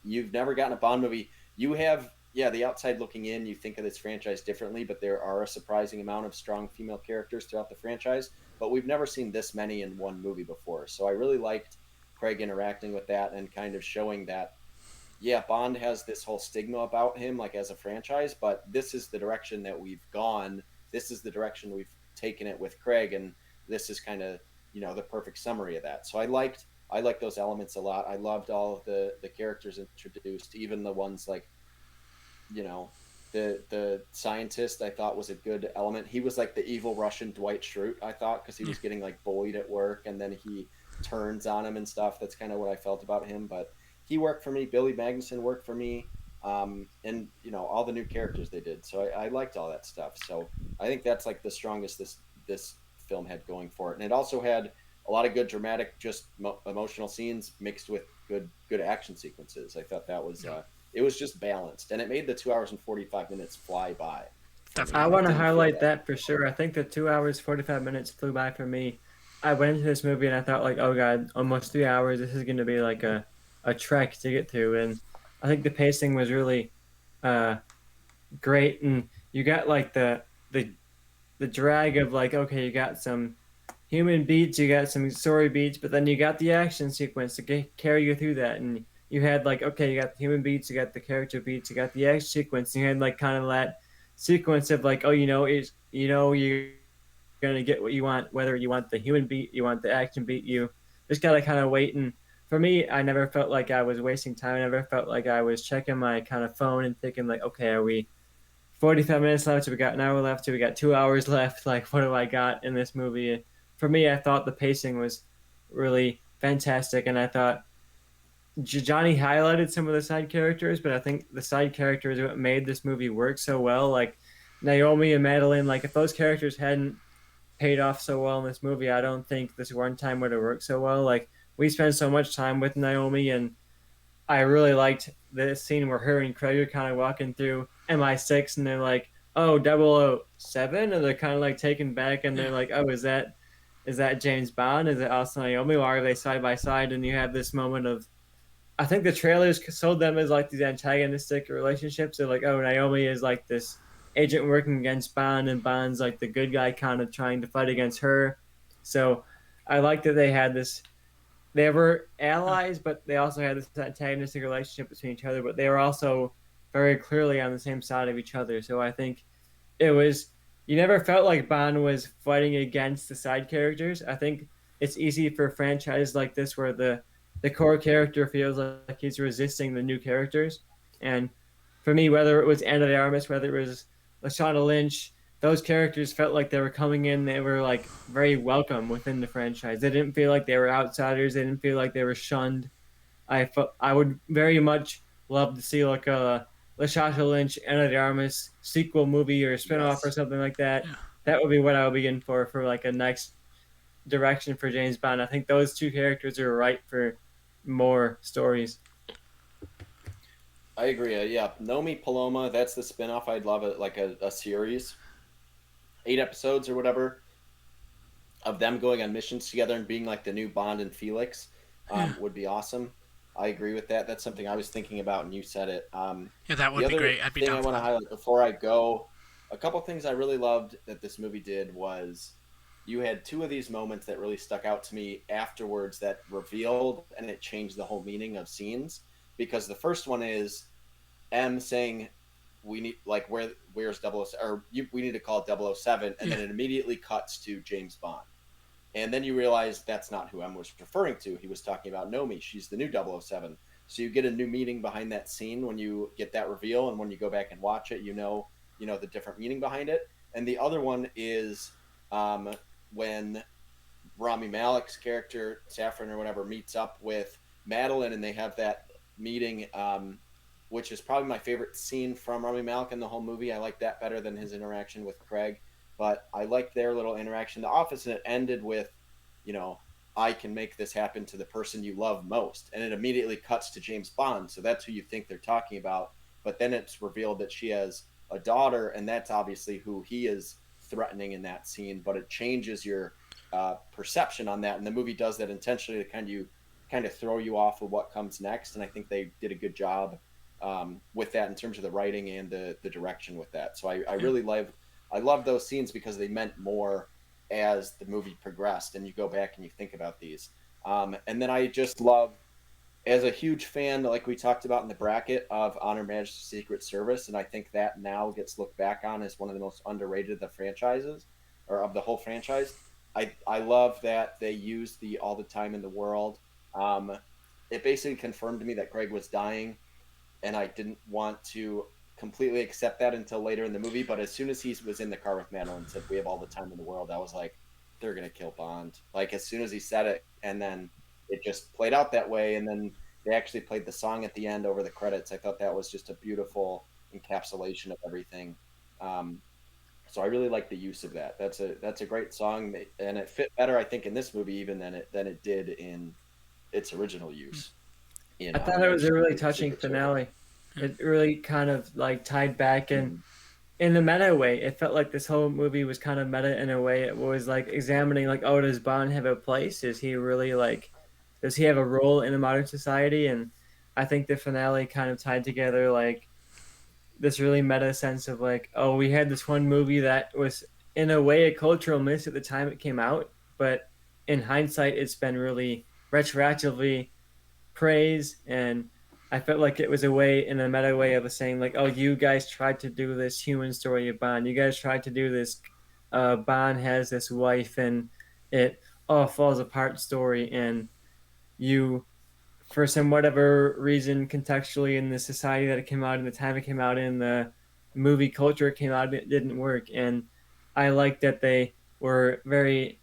you've never gotten a Bond movie. You have, yeah, the outside looking in, you think of this franchise differently, but there are a surprising amount of strong female characters throughout the franchise, but we've never seen this many in one movie before. So I really liked Craig interacting with that and kind of showing that, yeah, Bond has this whole stigma about him, like as a franchise, but this is the direction that we've gone. This is the direction we've taken it with Craig, and this is kind of, the perfect summary of that. So I liked those elements a lot. I loved all of the characters introduced, even the ones like, the scientist I thought was a good element. He was like the evil Russian Dwight Schrute, I thought, because he was getting like bullied at work, and then he turns on him and stuff. That's kind of what I felt about him, but he worked for me. Billy Magnuson worked for me, and all the new characters they did. So I liked all that stuff. So I think that's like the strongest this film had going for it, and it also had a lot of good dramatic, just emotional scenes mixed with good action sequences. I thought that was it was just balanced, and it made the 2 hours and 45 minutes fly by. I want to highlight that for sure. I think the 2 hours 45 minutes flew by for me. I went into this movie and I thought, like, oh god, almost 3 hours. This is going to be like a trek to get through, and I think the pacing was really great. And you got like the drag of like, okay, you got some human beats, you got some story beats, but then you got the action sequence to carry you through that. And you had like, okay, you got the human beats, you got the character beats, you got the action sequence, and you had like kind of that sequence of like, oh, you're gonna get what you want, whether you want the human beat, you want the action beat, you just gotta kind of wait. And for me, I never felt like I was wasting time. I never felt like I was checking my kind of phone and thinking like, okay, are we 45 minutes left? So we got an hour left? So we got 2 hours left? Like, what do I got in this movie? For me, I thought the pacing was really fantastic, and I thought Johnny highlighted some of the side characters, but I think the side characters are what made this movie work so well. Like Naomi and Madeline, like if those characters hadn't paid off so well in this movie, I don't think this one time would have worked so well. Like we spent so much time with Naomi, and I really liked the scene where her and Craig are kind of walking through MI6, and they're like, "Oh, 007," and they're kind of like taken back, and they're like, "Oh, is that James Bond? Is it also Naomi? Why are they side by side?" And you have this moment of, I think the trailers sold them as like these antagonistic relationships. They're like, oh, Naomi is like this agent working against Bond, and Bond's like the good guy kind of trying to fight against her. So I like that they had this. They were allies, but they also had this antagonistic relationship between each other, but they were also very clearly on the same side of each other. So I think it was, you never felt like Bond was fighting against the side characters. I think it's easy for franchises like this where the core character feels like he's resisting the new characters. And for me, whether it was Anna de Armas, whether it was Lashana Lynch, those characters felt like they were coming in. They were like very welcome within the franchise. They didn't feel like they were outsiders. They didn't feel like they were shunned. I would very much love to see like a Lashana Lynch, Anna de Armas sequel movie or spinoff or something like that. Yeah. That would be what I would be in for like a next direction for James Bond. I think those two characters are right for more stories. I agree. Yeah, Nomi Paloma, that's the spinoff. I'd love it, like a series, 8 episodes or whatever, of them going on missions together and being like the new Bond and Felix would be awesome. I agree with that. That's something I was thinking about, and you said it. Yeah, that would be great. I'd be down for that. I want to highlight before I go, a couple things I really loved that this movie did was, you had two of these moments that really stuck out to me afterwards that revealed and it changed the whole meaning of scenes. Because the first one is M saying, we need, like, where's 007, or we need to call it 007, and then it immediately cuts to James Bond. And then you realize that's not who M was referring to. He was talking about Nomi. She's the new 007. So you get a new meaning behind that scene when you get that reveal, and when you go back and watch it, you know the different meaning behind it. And the other one is when Rami Malek's character, Safran or whatever, meets up with Madeline, and they have that meeting, which is probably my favorite scene from Rami Malek in the whole movie. I like that better than his interaction with Craig. But I liked their little interaction in the office, and it ended with, I can make this happen to the person you love most. And it immediately cuts to James Bond, so that's who you think they're talking about. But then it's revealed that she has a daughter, and that's obviously who he is threatening in that scene. But it changes your perception on that, and the movie does that intentionally to kind of throw you off of what comes next. And I think they did a good job with that in terms of the writing and the direction with that. So I really love those scenes because they meant more as the movie progressed and you go back and you think about these. And then I just love, as a huge fan, like we talked about in the bracket, of Honor Majesty's Secret Service, and I think that now gets looked back on as one of the most underrated of the franchises, or of the whole franchise. I love that they used the All the Time in the World. It basically confirmed to me that Craig was dying, and I didn't want to completely accept that until later in the movie. But as soon as he was in the car with Madeline and said, "We have all the time in the world," I was like, they're going to kill Bond. Like, as soon as he said it, and then it just played out that way. And then they actually played the song at the end over the credits. I thought that was just a beautiful encapsulation of everything. So I really like the use of that. That's a great song, and it fit better, I think, in this movie even than it did in its original use. I thought it was a really touching finale. It really kind of like tied back in the meta way. It felt like this whole movie was kind of meta in a way. It was like examining, like, oh, does Bond have a place? Is he really, like, does he have a role in a modern society? And I think the finale kind of tied together like this really meta sense of like, oh, we had this one movie that was in a way a cultural miss at the time it came out, but in hindsight it's been really retroactively praised. And I felt like it was a way, in a meta way, of saying like, oh, you guys tried to do this human story of Bond. You guys tried to do this Bond has this wife and it all falls apart story, and you, for some whatever reason, contextually in the society that it came out in, the time it came out in, the movie culture it came out, it didn't work. And I like that they were very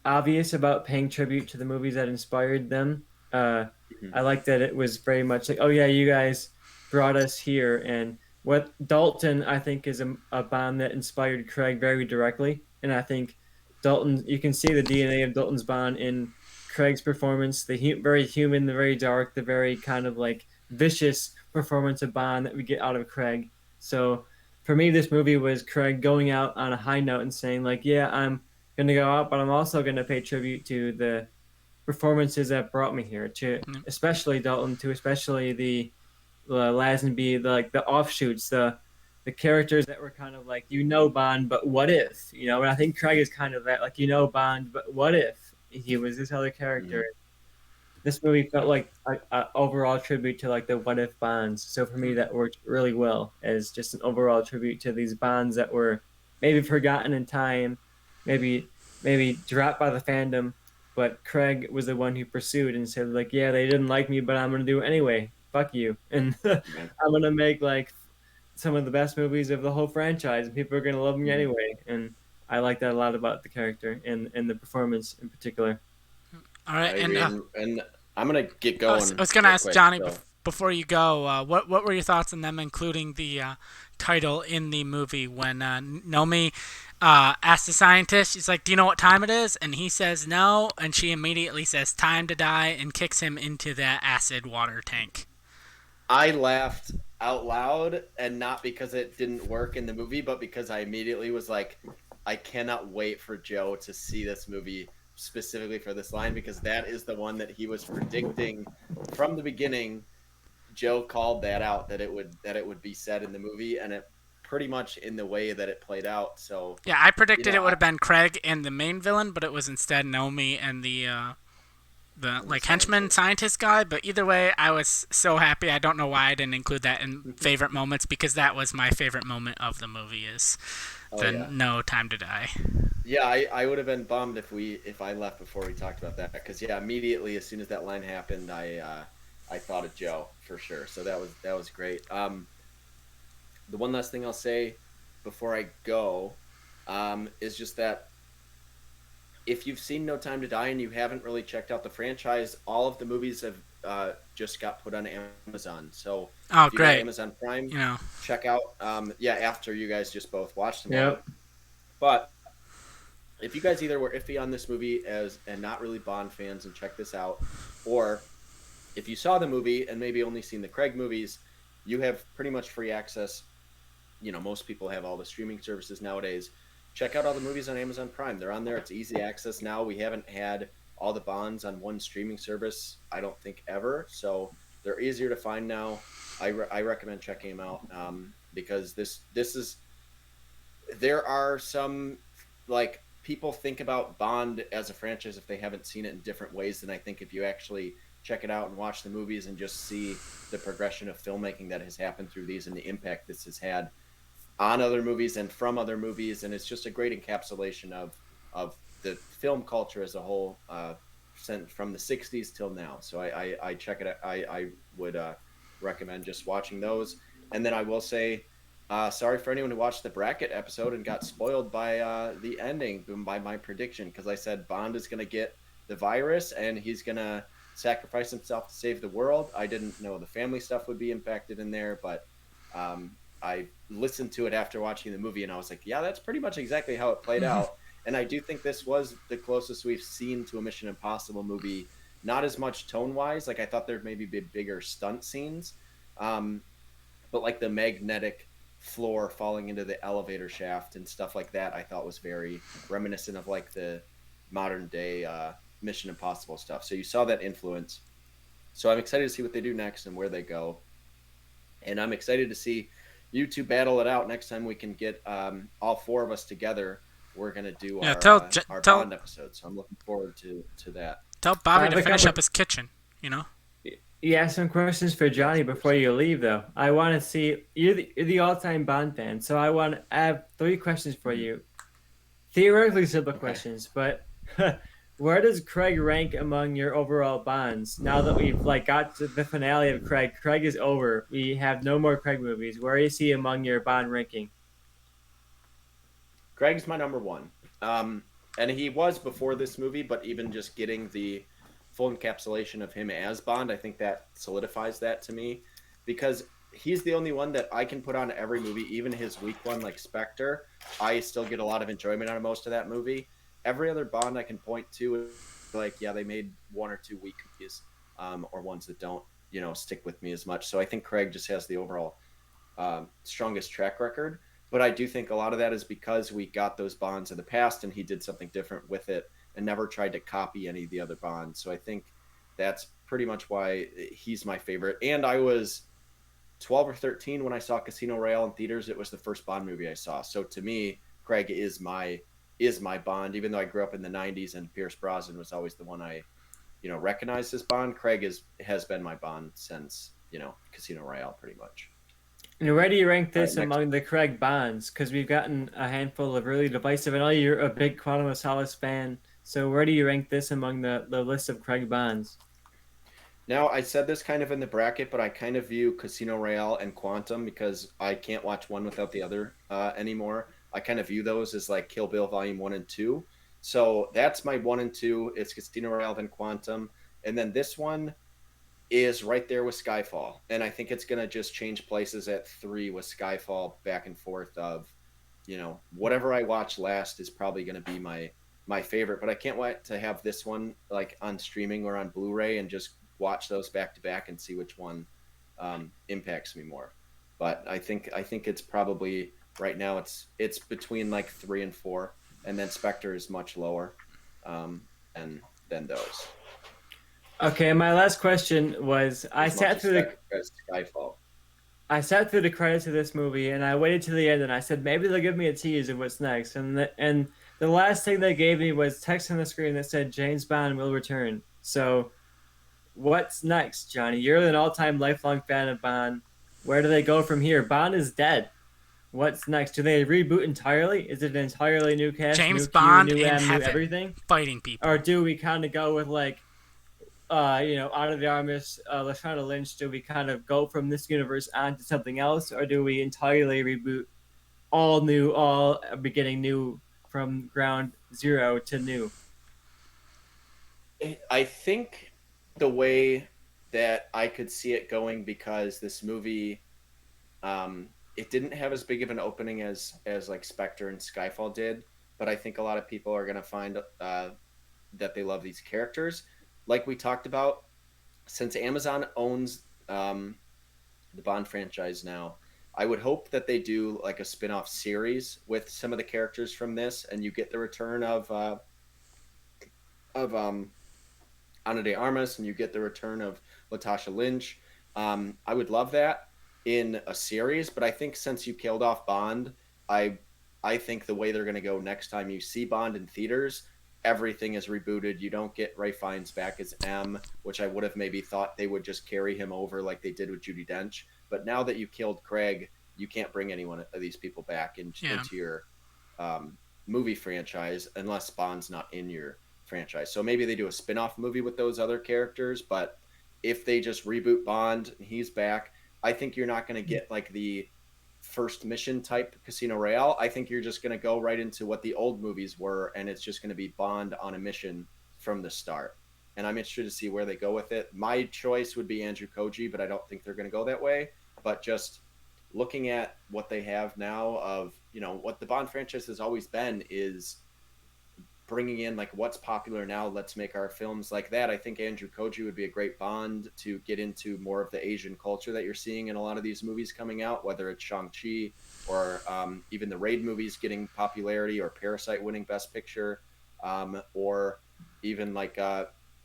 obvious about paying tribute to the movies that inspired them. I like that it was very much like, oh yeah, you guys brought us here. And what Dalton, I think, is a Bond that inspired Craig very directly. And I think Dalton, you can see the DNA of Dalton's Bond in Craig's performance, the very human, the very dark, the very kind of like vicious performance of Bond that we get out of Craig. So for me, this movie was Craig going out on a high note and saying like, yeah, I'm going to go out, but I'm also going to pay tribute to the performances that brought me here, to especially Dalton, to especially the Lazenby, the offshoots, the characters that were kind of like, Bond, but what if, and I think Craig is kind of that, like, Bond, but what if he was this other character? This movie felt like an overall tribute to like the what if Bonds. So for me, that worked really well as just an overall tribute to these Bonds that were maybe forgotten in time, maybe dropped by the fandom, but Craig was the one who pursued and said like, yeah, they didn't like me, but I'm gonna do it anyway. Fuck you, and I'm gonna make like some of the best movies of the whole franchise, and people are gonna love me anyway. And I like that a lot about the character and the performance in particular. All right, and I'm gonna get going. I was gonna ask Johnny before you go. What were your thoughts on them including the title in the movie when Nomi asks the scientist, she's like, "Do you know what time it is?" And he says no, and she immediately says, "Time to die," and kicks him into that acid water tank. I laughed out loud, and not because it didn't work in the movie, but because I immediately was like, I cannot wait for Joe to see this movie specifically for this line, because that is the one that he was predicting from the beginning. Joe called that out, that it would be said in the movie, and it pretty much in the way that it played out. So Yeah, I predicted it would I, have been Craig and the main villain, but it was instead Naomi and the and the like henchman scientist guy. But either way, I was so happy. I don't know why I didn't include that in favorite moments, because that was my favorite moment of the movie, is oh the yeah, No Time to Die. yeah. I would have been bummed if I left before we talked about that, because yeah, immediately as soon as that line happened, I thought of Joe for sure. So that was great. The one last thing I'll say before I go is just that if you've seen No Time to Die and you haven't really checked out the franchise, all of the movies have just got put on Amazon. So Oh, if you got great. Amazon Prime, You know, check out. Yeah, after you guys just both watched them all. Yep. But if you guys either were iffy on this movie and not really Bond fans and check this out, or if you saw the movie and maybe only seen the Craig movies, you have pretty much free access. You know, most people have all the streaming services nowadays. Check out all the movies on Amazon Prime. They're on there. It's easy access now. We haven't had all the Bonds on one streaming service, I don't think, ever. So they're easier to find now. I recommend checking them out because this is there are some, like, people think about Bond as a franchise if they haven't seen it in different ways than I think if you actually check it out and watch the movies and just see the progression of filmmaking that has happened through these and the impact this has had on other movies and from other movies. And it's just a great encapsulation of the film culture as a whole, from the 60s till now. So I check it out. I would recommend just watching those. And then I will say, sorry for anyone who watched the bracket episode and got spoiled by the ending, by my prediction, because I said Bond is going to get the virus and he's going to sacrifice himself to save the world. I didn't know the family stuff would be impacted in there, but I listened to it after watching the movie and I was like, yeah, that's pretty much exactly how it played out. And I do think this was the closest we've seen to a Mission Impossible movie. Not as much tone-wise. Like, I thought there'd maybe be bigger stunt scenes. But like the magnetic floor falling into the elevator shaft and stuff like that, I thought was very reminiscent of like the modern day Mission Impossible stuff. So you saw that influence. So I'm excited to see what they do next and where they go. And I'm excited to see you two battle it out. Next time we can get all four of us together, we're going to do our Bond episode. So I'm looking forward to that. Tell Bobby to finish up his kitchen, you know? You have some questions for Johnny before you leave, though. I want to see, you're the all-time Bond fan, so I have 3 questions for you. Theoretically simple questions, but where does Craig rank among your overall Bonds? Now that we've got to the finale of Craig, Craig is over. We have no more Craig movies. Where is he among your Bond ranking? Craig's my number 1. And he was before this movie, but even just getting the full encapsulation of him as Bond, I think that solidifies that to me, because he's the only one that I can put on every movie, even his weak one like Spectre. I still get a lot of enjoyment out of most of that movie. Every other Bond I can point to, like, yeah, they made 1 or 2 weak movies, or ones that don't, stick with me as much. So I think Craig just has the overall strongest track record. But I do think a lot of that is because we got those Bonds in the past and he did something different with it and never tried to copy any of the other Bonds. So I think that's pretty much why he's my favorite. And I was 12 or 13 when I saw Casino Royale in theaters. It was the first Bond movie I saw. So to me, Craig is my Bond, even though I grew up in the 90s and Pierce Brosnan was always the one I, recognized as Bond. Craig has been my Bond since, Casino Royale pretty much. And where do you rank this among the Craig Bonds? Because we've gotten a handful of really divisive. I know you're a big Quantum of Solace fan, so where do you rank this among the list of Craig Bonds? Now, I said this kind of in the bracket, but I kind of view Casino Royale and Quantum, because I can't watch one without the other anymore. I kind of view those as like Kill Bill Volume 1 and 2. So that's my 1 and 2. It's Casino Royale, then Quantum. And then this one is right there with Skyfall. And I think it's going to just change places at 3 with Skyfall, back and forth of, whatever I watch last is probably going to be my favorite. But I can't wait to have this one like on streaming or on Blu-ray and just watch those back to back and see which one impacts me more. But I think it's probably right now it's between like 3 and 4, and then Spectre is much lower than those. Okay, my last question was, I sat through Skyfall. I sat through the credits of this movie and I waited to the end and I said maybe they'll give me a tease of what's next. And the last thing they gave me was text on the screen that said James Bond will return. So what's next, Johnny? You're an all-time lifelong fan of Bond. Where do they go from here? Bond is dead. What's next? Do they reboot entirely? Is it an entirely new cast, James new Q, Bond new in M, new heaven, everything? fighting people. Or do we kind of go with like Out of the Armus, Lashana Lynch, do we kind of go from this universe on to something else, or do we entirely reboot, all new, all beginning new from ground zero to new? I think the way that I could see it going, because this movie, it didn't have as big of an opening as like Spectre and Skyfall did, but I think a lot of people are gonna find that they love these characters. Like we talked about, since Amazon owns the Bond franchise now, I would hope that they do like a spin-off series with some of the characters from this, and you get the return of Ana de Armas, and you get the return of Latasha Lynch. I would love that in a series, but I think since you killed off Bond, I I think the way they're going to go next time you see Bond in theaters, everything is rebooted. You don't get Ray Fiennes back as M, which I would have maybe thought they would just carry him over like they did with Judi Dench. But now that you killed Craig, you can't bring anyone of these people back into your movie franchise unless Bond's not in your franchise. So maybe they do a spin-off movie with those other characters, but if they just reboot Bond and he's back, I think you're not going to get like the first mission type Casino Royale. I think you're just going to go right into what the old movies were, and it's just going to be Bond on a mission from the start. And I'm interested to see where they go with it. My choice would be Andrew Koji, but I don't think they're going to go that way. But just looking at what they have now of, you know, what the Bond franchise has always been is bringing in like what's popular now. Let's make our films like that. I think Andrew Koji would be a great Bond to get into more of the Asian culture that you're seeing in a lot of these movies coming out, whether it's Shang-Chi or even the Raid movies getting popularity, or Parasite winning Best Picture, or even like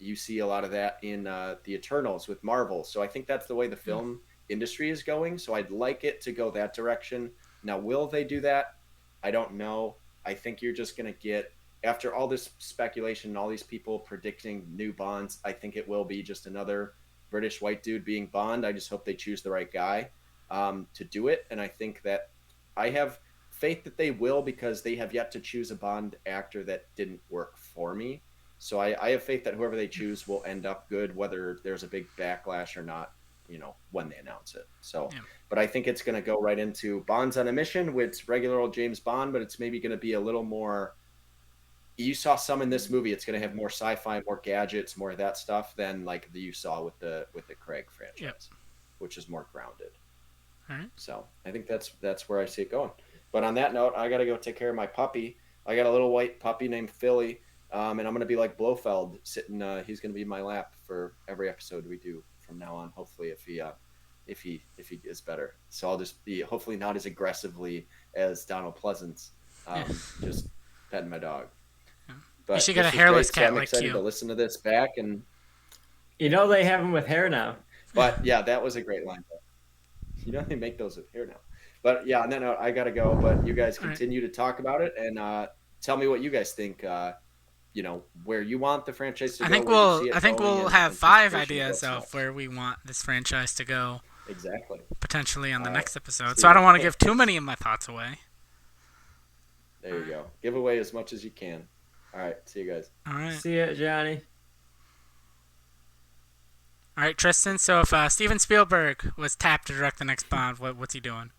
you see a lot of that in the Eternals with Marvel. So I think that's the way the film industry is going. So I'd like it to go that direction. Now, will they do that? I don't know. I think you're just going to get, after all this speculation and all these people predicting new Bonds, I think it will be just another British white dude being Bond. I just hope they choose the right guy to do it. And I think that I have faith that they will, because they have yet to choose a Bond actor that didn't work for me. So I have faith that whoever they choose will end up good, whether there's a big backlash or not, you know, when they announce it. So, but I think it's going to go right into Bond's on a mission with regular old James Bond, but it's maybe going to be a little more. You saw some in this movie. It's going to have more sci-fi, more gadgets, more of that stuff than like you saw with the Craig franchise, which is more grounded. All right. So I think that's where I see it going. But on that note, I got to go take care of my puppy. I got a little white puppy named Philly, and I'm going to be like Blofeld sitting. He's going to be in my lap for every episode we do from now on. Hopefully, if he is better. So I'll just be hopefully not as aggressively as Donald Pleasance, just petting my dog. But you should get a hairless cat I'm like excited you. to listen to this back, and You know they have them with hair now. but yeah, that was a great line. You know they make those with hair now. But yeah, on that note, I gotta go. But you guys continue to talk about it and tell me what you guys think. You know, where you want the franchise to go. I think we'll have 5 ideas of where we want this franchise to go. Exactly. Potentially on the next episode. So I don't want to give too many of my thoughts away. There you go. Give away as much as you can. All right. See you guys. All right. See ya, Johnny. All right, Tristan. So if Steven Spielberg was tapped to direct the next Bond, what's he doing?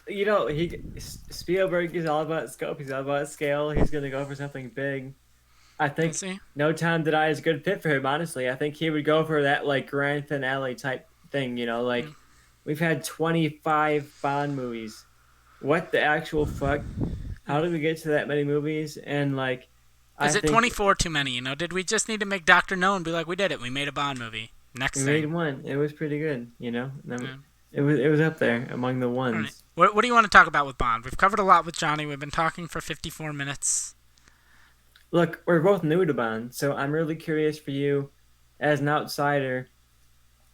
You know, Spielberg is all about scope. He's all about scale. He's gonna go for something big. I think No Time to Die is a good fit for him. Honestly, I think he would go for that like grand finale type thing. You know, like we've had 25 Bond movies. What the actual fuck? How did we get to that many movies? And like, is it 24 too many? You know, did we just need to make Dr. No and be like, we did it. We made a Bond movie. Next thing. We made one. It was pretty good. You know, it was up there among the ones. Right. What do you want to talk about with Bond? We've covered a lot with Johnny. We've been talking for 54 minutes. Look, we're both new to Bond, so I'm really curious for you, as an outsider.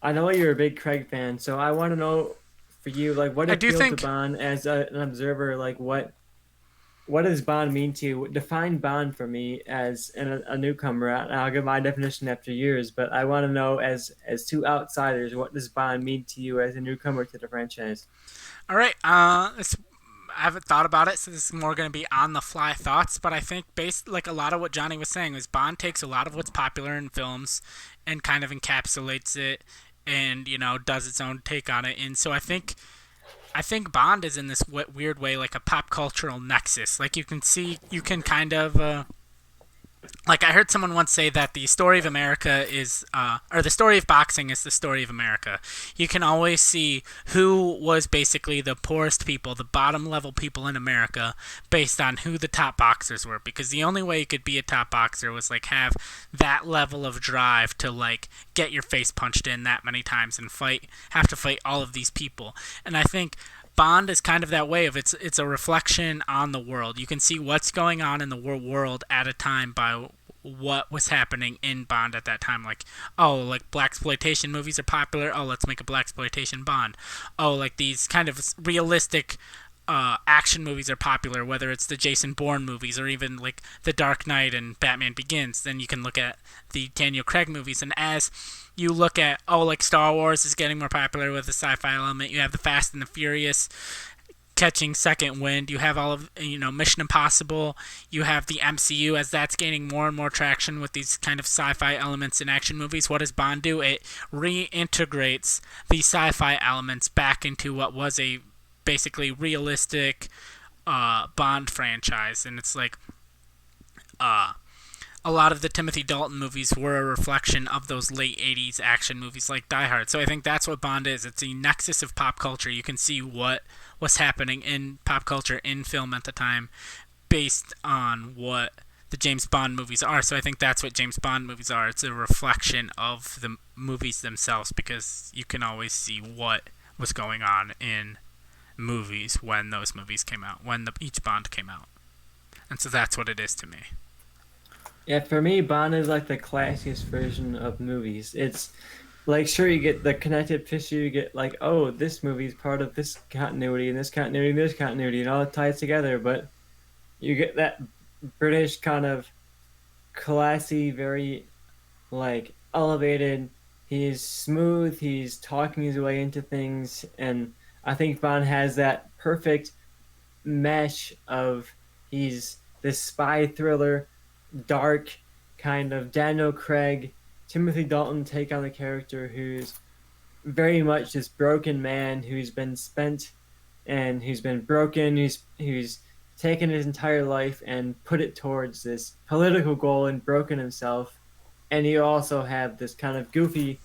I know you're a big Craig fan, so I want to know for you? Like, what I do appealed to think Bond as an observer? Like, what does Bond mean to you? Define Bond for me as a newcomer. And I'll give my definition after years, but I want to know as two outsiders, what does Bond mean to you as a newcomer to the franchise? all right. I haven't thought about it, so this is more going to be on the fly thoughts. But I think, based like a lot of what Johnny was saying, is Bond takes a lot of what's popular in films and kind of encapsulates it, and does its own take on it. And so I think Bond is in this weird way like a pop cultural nexus. Like you can kind of like I heard someone once say that the story of America is, or the story of boxing is the story of America. You can always see who was basically the poorest people, the bottom level people in America, based on who the top boxers were. Because the only way you could be a top boxer was like have that level of drive to like get your face punched in that many times and have to fight all of these people. And I think Bond is kind of that way of it's a reflection on the world. You can see what's going on in the world at a time by what was happening in Bond at that time. Like, oh, like blaxploitation movies are popular. Oh, let's make a blaxploitation Bond. Oh, like these kind of realistic action movies are popular, whether it's the Jason Bourne movies or even like The Dark Knight and Batman Begins. Then you can look at the Daniel Craig movies, and as you look at, like Star Wars is getting more popular with the sci-fi element. You have the Fast and the Furious catching second wind. You have all of Mission Impossible. You have the MCU as that's gaining more and more traction with these kind of sci-fi elements in action movies. What does Bond do? It reintegrates the sci-fi elements back into what was a basically realistic Bond franchise, and it's like a lot of the Timothy Dalton movies were a reflection of those late 80s action movies like Die Hard. So I think that's what Bond is. It's a nexus of pop culture. You can see what was happening in pop culture in film at the time based on what the James Bond movies are. So I think that's what James Bond movies are. It's a reflection of the movies themselves, because you can always see what was going on in movies when those movies came out, when each Bond came out. And so that's what it is to me. Yeah, for me, Bond is like the classiest version of movies. It's like, sure, you get the connected tissue, you get like, oh, this movie is part of this continuity, and this continuity, and this continuity, and all it ties together, but you get that British kind of classy, very like elevated. He's smooth, he's talking his way into things, and I think Bond has that perfect mesh of he's this spy thriller, dark kind of Daniel Craig, Timothy Dalton take on the character who's very much this broken man who's been spent and who's been broken, who's taken his entire life and put it towards this political goal and broken himself. And you also have this kind of goofy,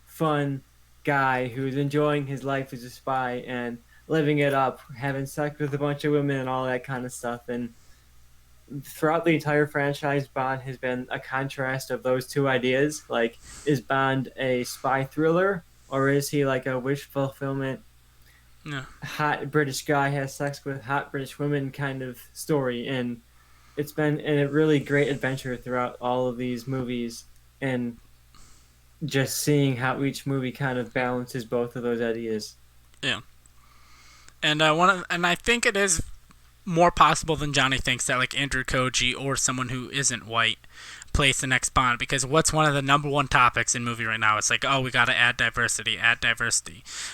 fun guy who's enjoying his life as a spy and living it up, having sex with a bunch of women and all that kind of stuff. And throughout the entire franchise, Bond has been a contrast of those two ideas. Like, is Bond a spy thriller, or is he like a wish fulfillment, hot British guy has sex with hot British women kind of story? And it's been a really great adventure throughout all of these movies, and just seeing how each movie kind of balances both of those ideas. Yeah. And I think it is more possible than Johnny thinks that like Andrew Koji or someone who isn't white plays the next Bond, because what's one of the number one topics in movie right now? It's like, oh, we got to add diversity.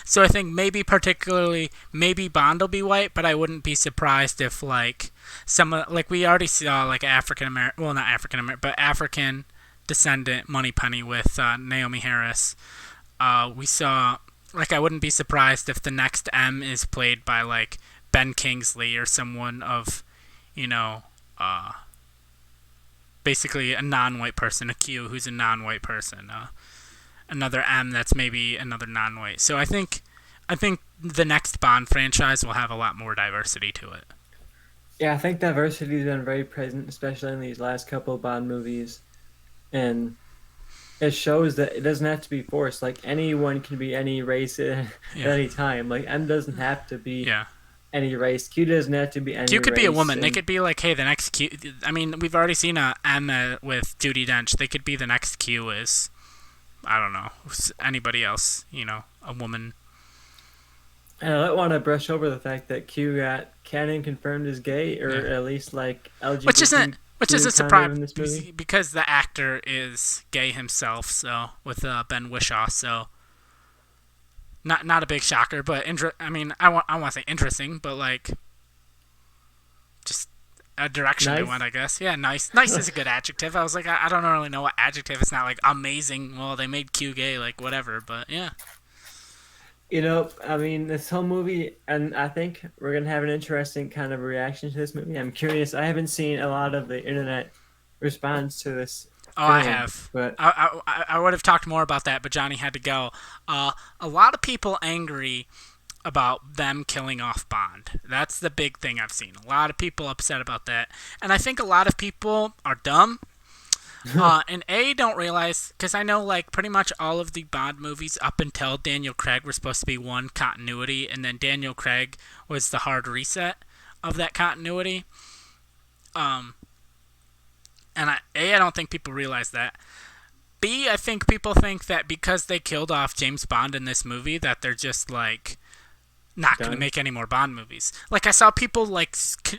So I think maybe Bond will be white, but I wouldn't be surprised if like we already saw like African descendant Moneypenny with Naomi Harris. We saw, like, I wouldn't be surprised if the next M is played by like Ben Kingsley or someone of, basically a non-white person, a Q who's a non-white person, another M that's maybe another non-white. So I think the next Bond franchise will have a lot more diversity to it. Yeah, I think diversity has been very present, especially in these last couple of Bond movies. And it shows that it doesn't have to be forced. Like, anyone can be any race at any time. Like, M doesn't have to be any race. Q doesn't have to be any race. Q could be a woman. They could be like, hey, the next Q... I mean, we've already seen a M with Judi Dench. They could be the next Q is, I don't know, anybody else, a woman. And I don't want to brush over the fact that Q got canon confirmed as gay, or Yeah. at least like Which isn't LGBTQ a kind of surprise in this movie. because the actor is gay himself. So with Ben Whishaw, so not a big shocker, but I mean, I want to say interesting, but like just a direction they Nice. went, I guess. Yeah, nice. Nice is a good adjective. I was like, I don't really know what adjective. It's not like amazing. Well, they made Q gay, like whatever. But yeah. I mean, this whole movie, and I think we're gonna have an interesting kind of reaction to this movie. I'm curious. I haven't seen a lot of the internet response to this Oh, I film, have. but I would have talked more about that, but Johnny had to go. A lot of people angry about them killing off Bond. That's the big thing I've seen. A lot of people upset about that, and I think a lot of people are dumb. And don't realize, because I know like pretty much all of the Bond movies up until Daniel Craig were supposed to be one continuity, and then Daniel Craig was the hard reset of that continuity. Um, and I don't think people realize that. B, I think people think that because they killed off James Bond in this movie, that they're just like not going to make any more Bond movies. Like I saw people like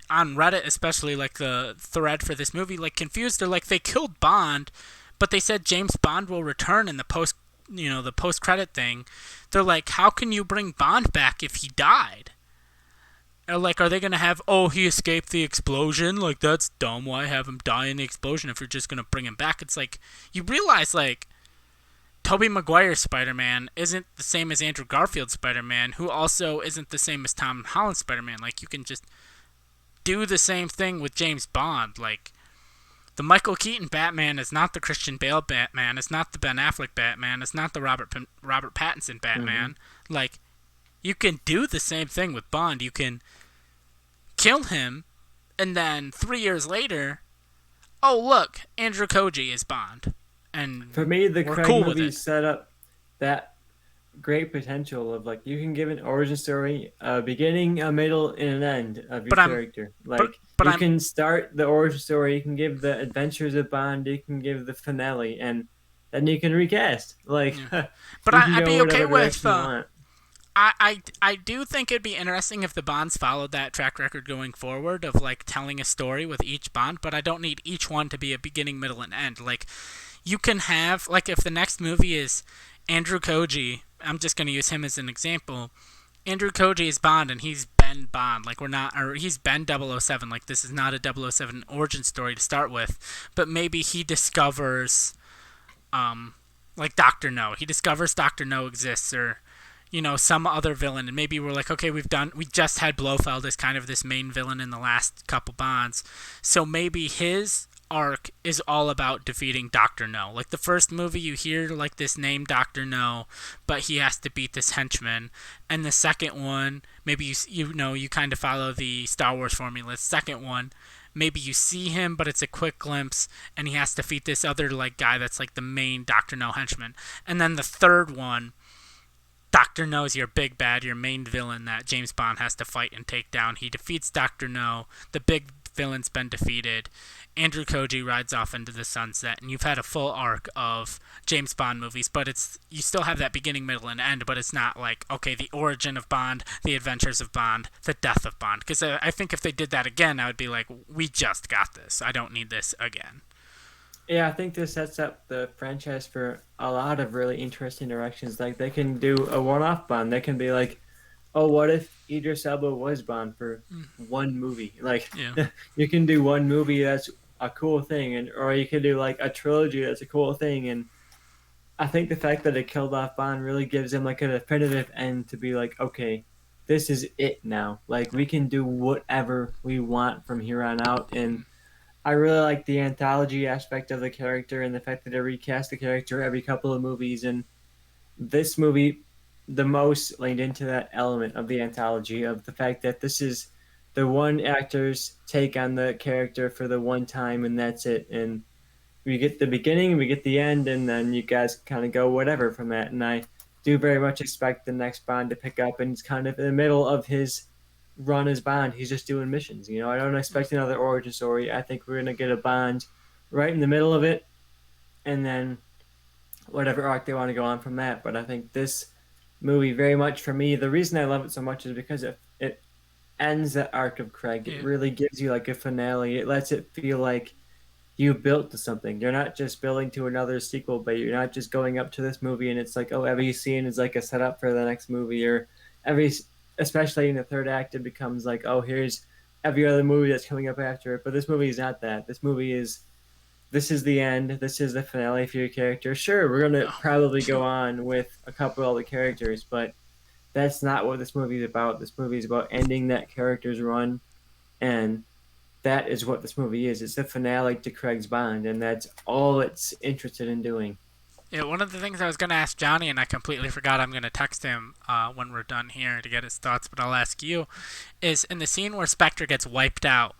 on Reddit, especially like the thread for this movie, like confused. They're like they killed Bond, but they said James Bond will return in the post credit thing. They're like, how can you bring Bond back if he died? Or like, are they gonna have, oh, he escaped the explosion? Like that's dumb. Why have him die in the explosion if you're just gonna bring him back? It's like you realize like Tobey Maguire's Spider-Man isn't the same as Andrew Garfield's Spider-Man, who also isn't the same as Tom Holland's Spider-Man. Like, you can just do the same thing with James Bond. Like, the Michael Keaton Batman is not the Christian Bale Batman. It's not the Ben Affleck Batman. It's not the Robert Pattinson Batman. Mm-hmm. Like, you can do the same thing with Bond. You can kill him, and then 3 years later, oh, look, Andrew Koji is Bond. And for me, the Craig cool movies set up that great potential of like you can give an origin story, a beginning, a middle, and an end of your character. You can start the origin story, you can give the adventures of Bond, you can give the finale, and then you can recast. Like, yeah. But I'd be okay with. I do think it'd be interesting if the Bonds followed that track record going forward of like telling a story with each Bond, but I don't need each one to be a beginning, middle, and end. Like, you can have, like, if the next movie is Andrew Koji, I'm just going to use him as an example. Andrew Koji is Bond, and he's Ben Bond. Like, he's Ben 007. Like, this is not a 007 origin story to start with. But maybe he discovers, like, Dr. No. He discovers Dr. No exists, or, some other villain. And maybe we're like, okay, we just had Blofeld as kind of this main villain in the last couple Bonds. So maybe his arc is all about defeating Dr. No. Like the first movie, you hear like this name Dr. No, but he has to beat this henchman. And the second one, maybe you kind of follow the Star Wars formula. Second one, maybe you see him, but it's a quick glimpse, and he has to defeat this other like guy that's like the main Dr. No henchman. And then the third one, Dr. No's your big bad, your main villain that James Bond has to fight and take down. He defeats Dr. No. The big villain's been defeated. Andrew Koji rides off into the sunset, and you've had a full arc of James Bond movies, but you still have that beginning, middle, and end, but it's not like, okay, the origin of Bond, the adventures of Bond, the death of Bond. Because I think if they did that again, I would be like, we just got this. I don't need this again. Yeah, I think this sets up the franchise for a lot of really interesting directions. Like, they can do a one-off Bond. They can be like, oh, what if Idris Elba was Bond for one movie? Like, yeah. You can do one movie that's a cool thing, or you can do like a trilogy that's a cool thing. And I think the fact that it killed off Bond really gives him like a definitive end to be like, okay, this is it now. Like, we can do whatever we want from here on out. And I really like the anthology aspect of the character and the fact that they recast the character every couple of movies. And this movie, the most leaned into that element of the anthology, of the fact that this is the one actor's take on the character for the one time, and that's it. And we get the beginning, we get the end, and then you guys kind of go whatever from that. And I do very much expect the next Bond to pick up, and it's kind of in the middle of his run as Bond. He's just doing missions. I don't expect another origin story. I think we're going to get a Bond right in the middle of it, and then whatever arc they want to go on from that. But I think this movie very much for me. The reason I love it so much is because it ends the arc of Craig. It Yeah. really gives you like a finale. It lets it feel like you built to something. You're not just building to another sequel, but you're not just going up to this movie and it's like, oh, every scene is like a setup for the next movie, or every, especially in the third act, it becomes like, oh, here's every other movie that's coming up after it. But this movie is not that. This is the end. This is the finale for your character. Sure, we're gonna No. probably go on with a couple other characters, but that's not what this movie is about. This movie is about ending that character's run, and that is what this movie is. It's the finale to Craig's Bond, and that's all it's interested in doing. Yeah, one of the things I was going to ask Johnny, and I completely forgot, I'm going to text him when we're done here to get his thoughts, but I'll ask you, is in the scene where Spectre gets wiped out,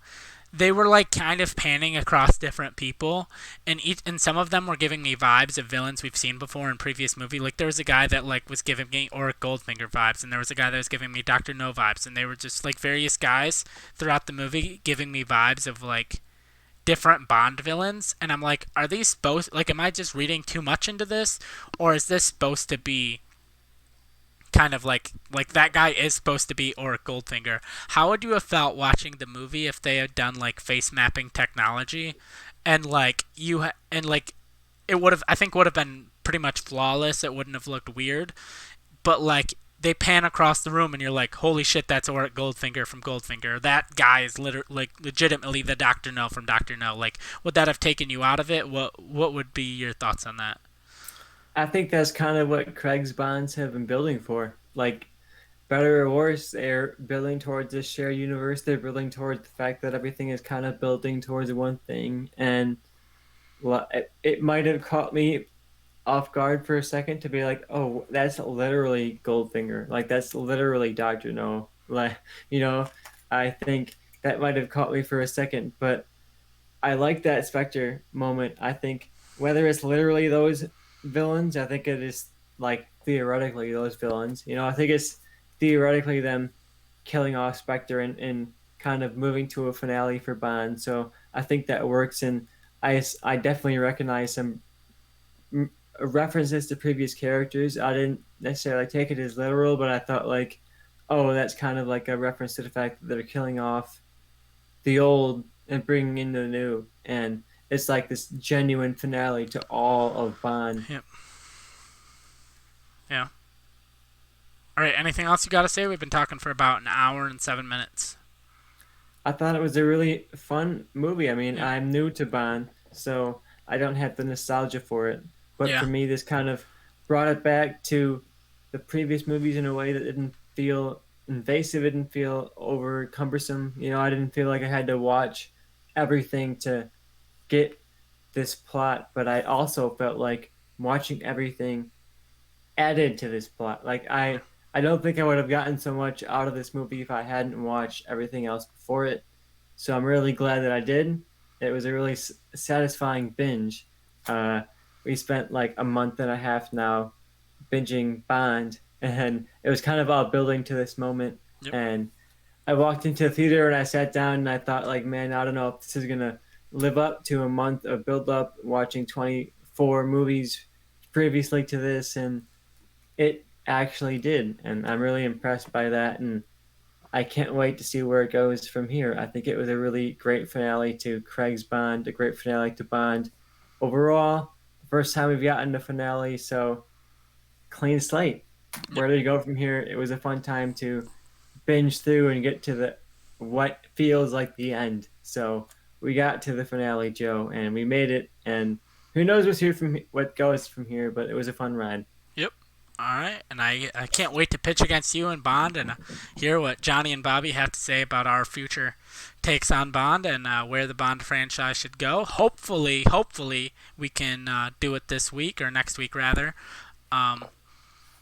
they were like kind of panning across different people, and some of them were giving me vibes of villains we've seen before in previous movie. Like there was a guy that like was giving me Auric Goldfinger vibes, and there was a guy that was giving me Doctor No vibes, and they were just like various guys throughout the movie giving me vibes of like different Bond villains, and I'm like, are these supposed, like, am I just reading too much into this, or is this supposed to be kind of like that guy is supposed to be Auric Goldfinger? How would you have felt watching the movie if they had done like face mapping technology, and like and like it would have, I think would have been pretty much flawless. It wouldn't have looked weird, but like they pan across the room and you're like, holy shit, that's Auric Goldfinger from Goldfinger. That guy is like legitimately the Doctor No from Doctor No. Like, would that have taken you out of it? What would be your thoughts on that? I think that's kind of what Craig's Bonds have been building for. Like, better or worse, they're building towards this shared universe. They're building towards the fact that everything is kind of building towards one thing. And it might have caught me off guard for a second to be like, oh, that's literally Goldfinger. Like, that's literally Dr. No. Like, you know, I think that might have caught me for a second. But I like that Spectre moment. I think whether it's literally those villains, I think it is like theoretically those villains. You know, I think it's theoretically them killing off Spectre and kind of moving to a finale for Bond. So I think that works, and I definitely recognize some references to previous characters. I didn't necessarily take it as literal, but I thought like, oh, that's kind of like a reference to the fact that they're killing off the old and bringing in the new, and it's like this genuine finale to all of Bond. Yep. Yeah. All right. Anything else you got to say? We've been talking for about an hour and 7 minutes. I thought it was a really fun movie. I mean, Yeah. I'm new to Bond, so I don't have the nostalgia for it. But Yeah. for me, this kind of brought it back to the previous movies in a way that didn't feel invasive, it didn't feel over cumbersome. You know, I didn't feel like I had to watch everything to get this plot, but I also felt like watching everything added to this plot. Like I don't think I would have gotten so much out of this movie if I hadn't watched everything else before it. So I'm really glad that I did. It was a really satisfying binge. We spent like a month and a half now binging Bond, and it was kind of all building to this moment. Yep. And I walked into the theater and I sat down and I thought, like, man, I don't know if this is gonna live up to a month of build up watching 24 movies previously to this, and it actually did, and I'm really impressed by that, and I can't wait to see where it goes from here. I think it was a really great finale to Craig's Bond, a great finale to Bond overall. First time we've gotten a finale, so clean slate. Where do we go from here? It was a fun time to binge through and get to the what feels like the end. So we got to the finale, Joe, and we made it. And who knows what goes from here? But it was a fun ride. Yep. All right, and I can't wait to pitch against you in Bond and hear what Johnny and Bobby have to say about our future takes on Bond and where the Bond franchise should go. Hopefully we can do it this week or next week rather.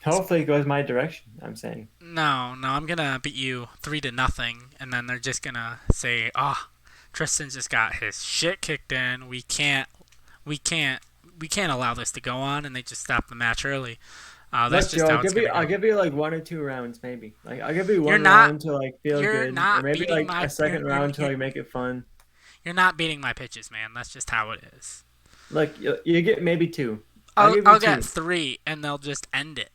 Hopefully it goes my direction, I'm saying. No, I'm gonna beat you 3-0, and then they're just gonna say, "Oh, Tristan just got his shit kicked in. We can't allow this to go on," and they just stop the match early. That's Look, just Joe, how it's gonna I'll go. give you like 1 or 2 rounds, maybe. Like I'll give you You're one not. round to like feel You're good, not or maybe beating like my. a second you're, round to you're, like make it fun. you're not beating my pitches, man. That's just how it is. Look, you get maybe 2. I'll give you I'll 2. get 3, and they'll just end it.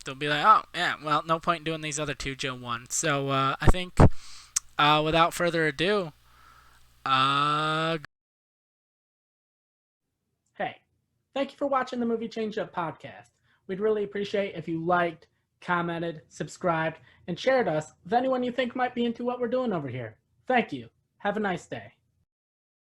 they'll be like, oh yeah, well, no point in doing these other two Joe ones. So I think without further ado, Hey, thank you for watching the Movie Changeup podcast. We'd really appreciate if you liked, commented, subscribed, and shared us with anyone you think might be into what we're doing over here. Thank you. Have a nice day.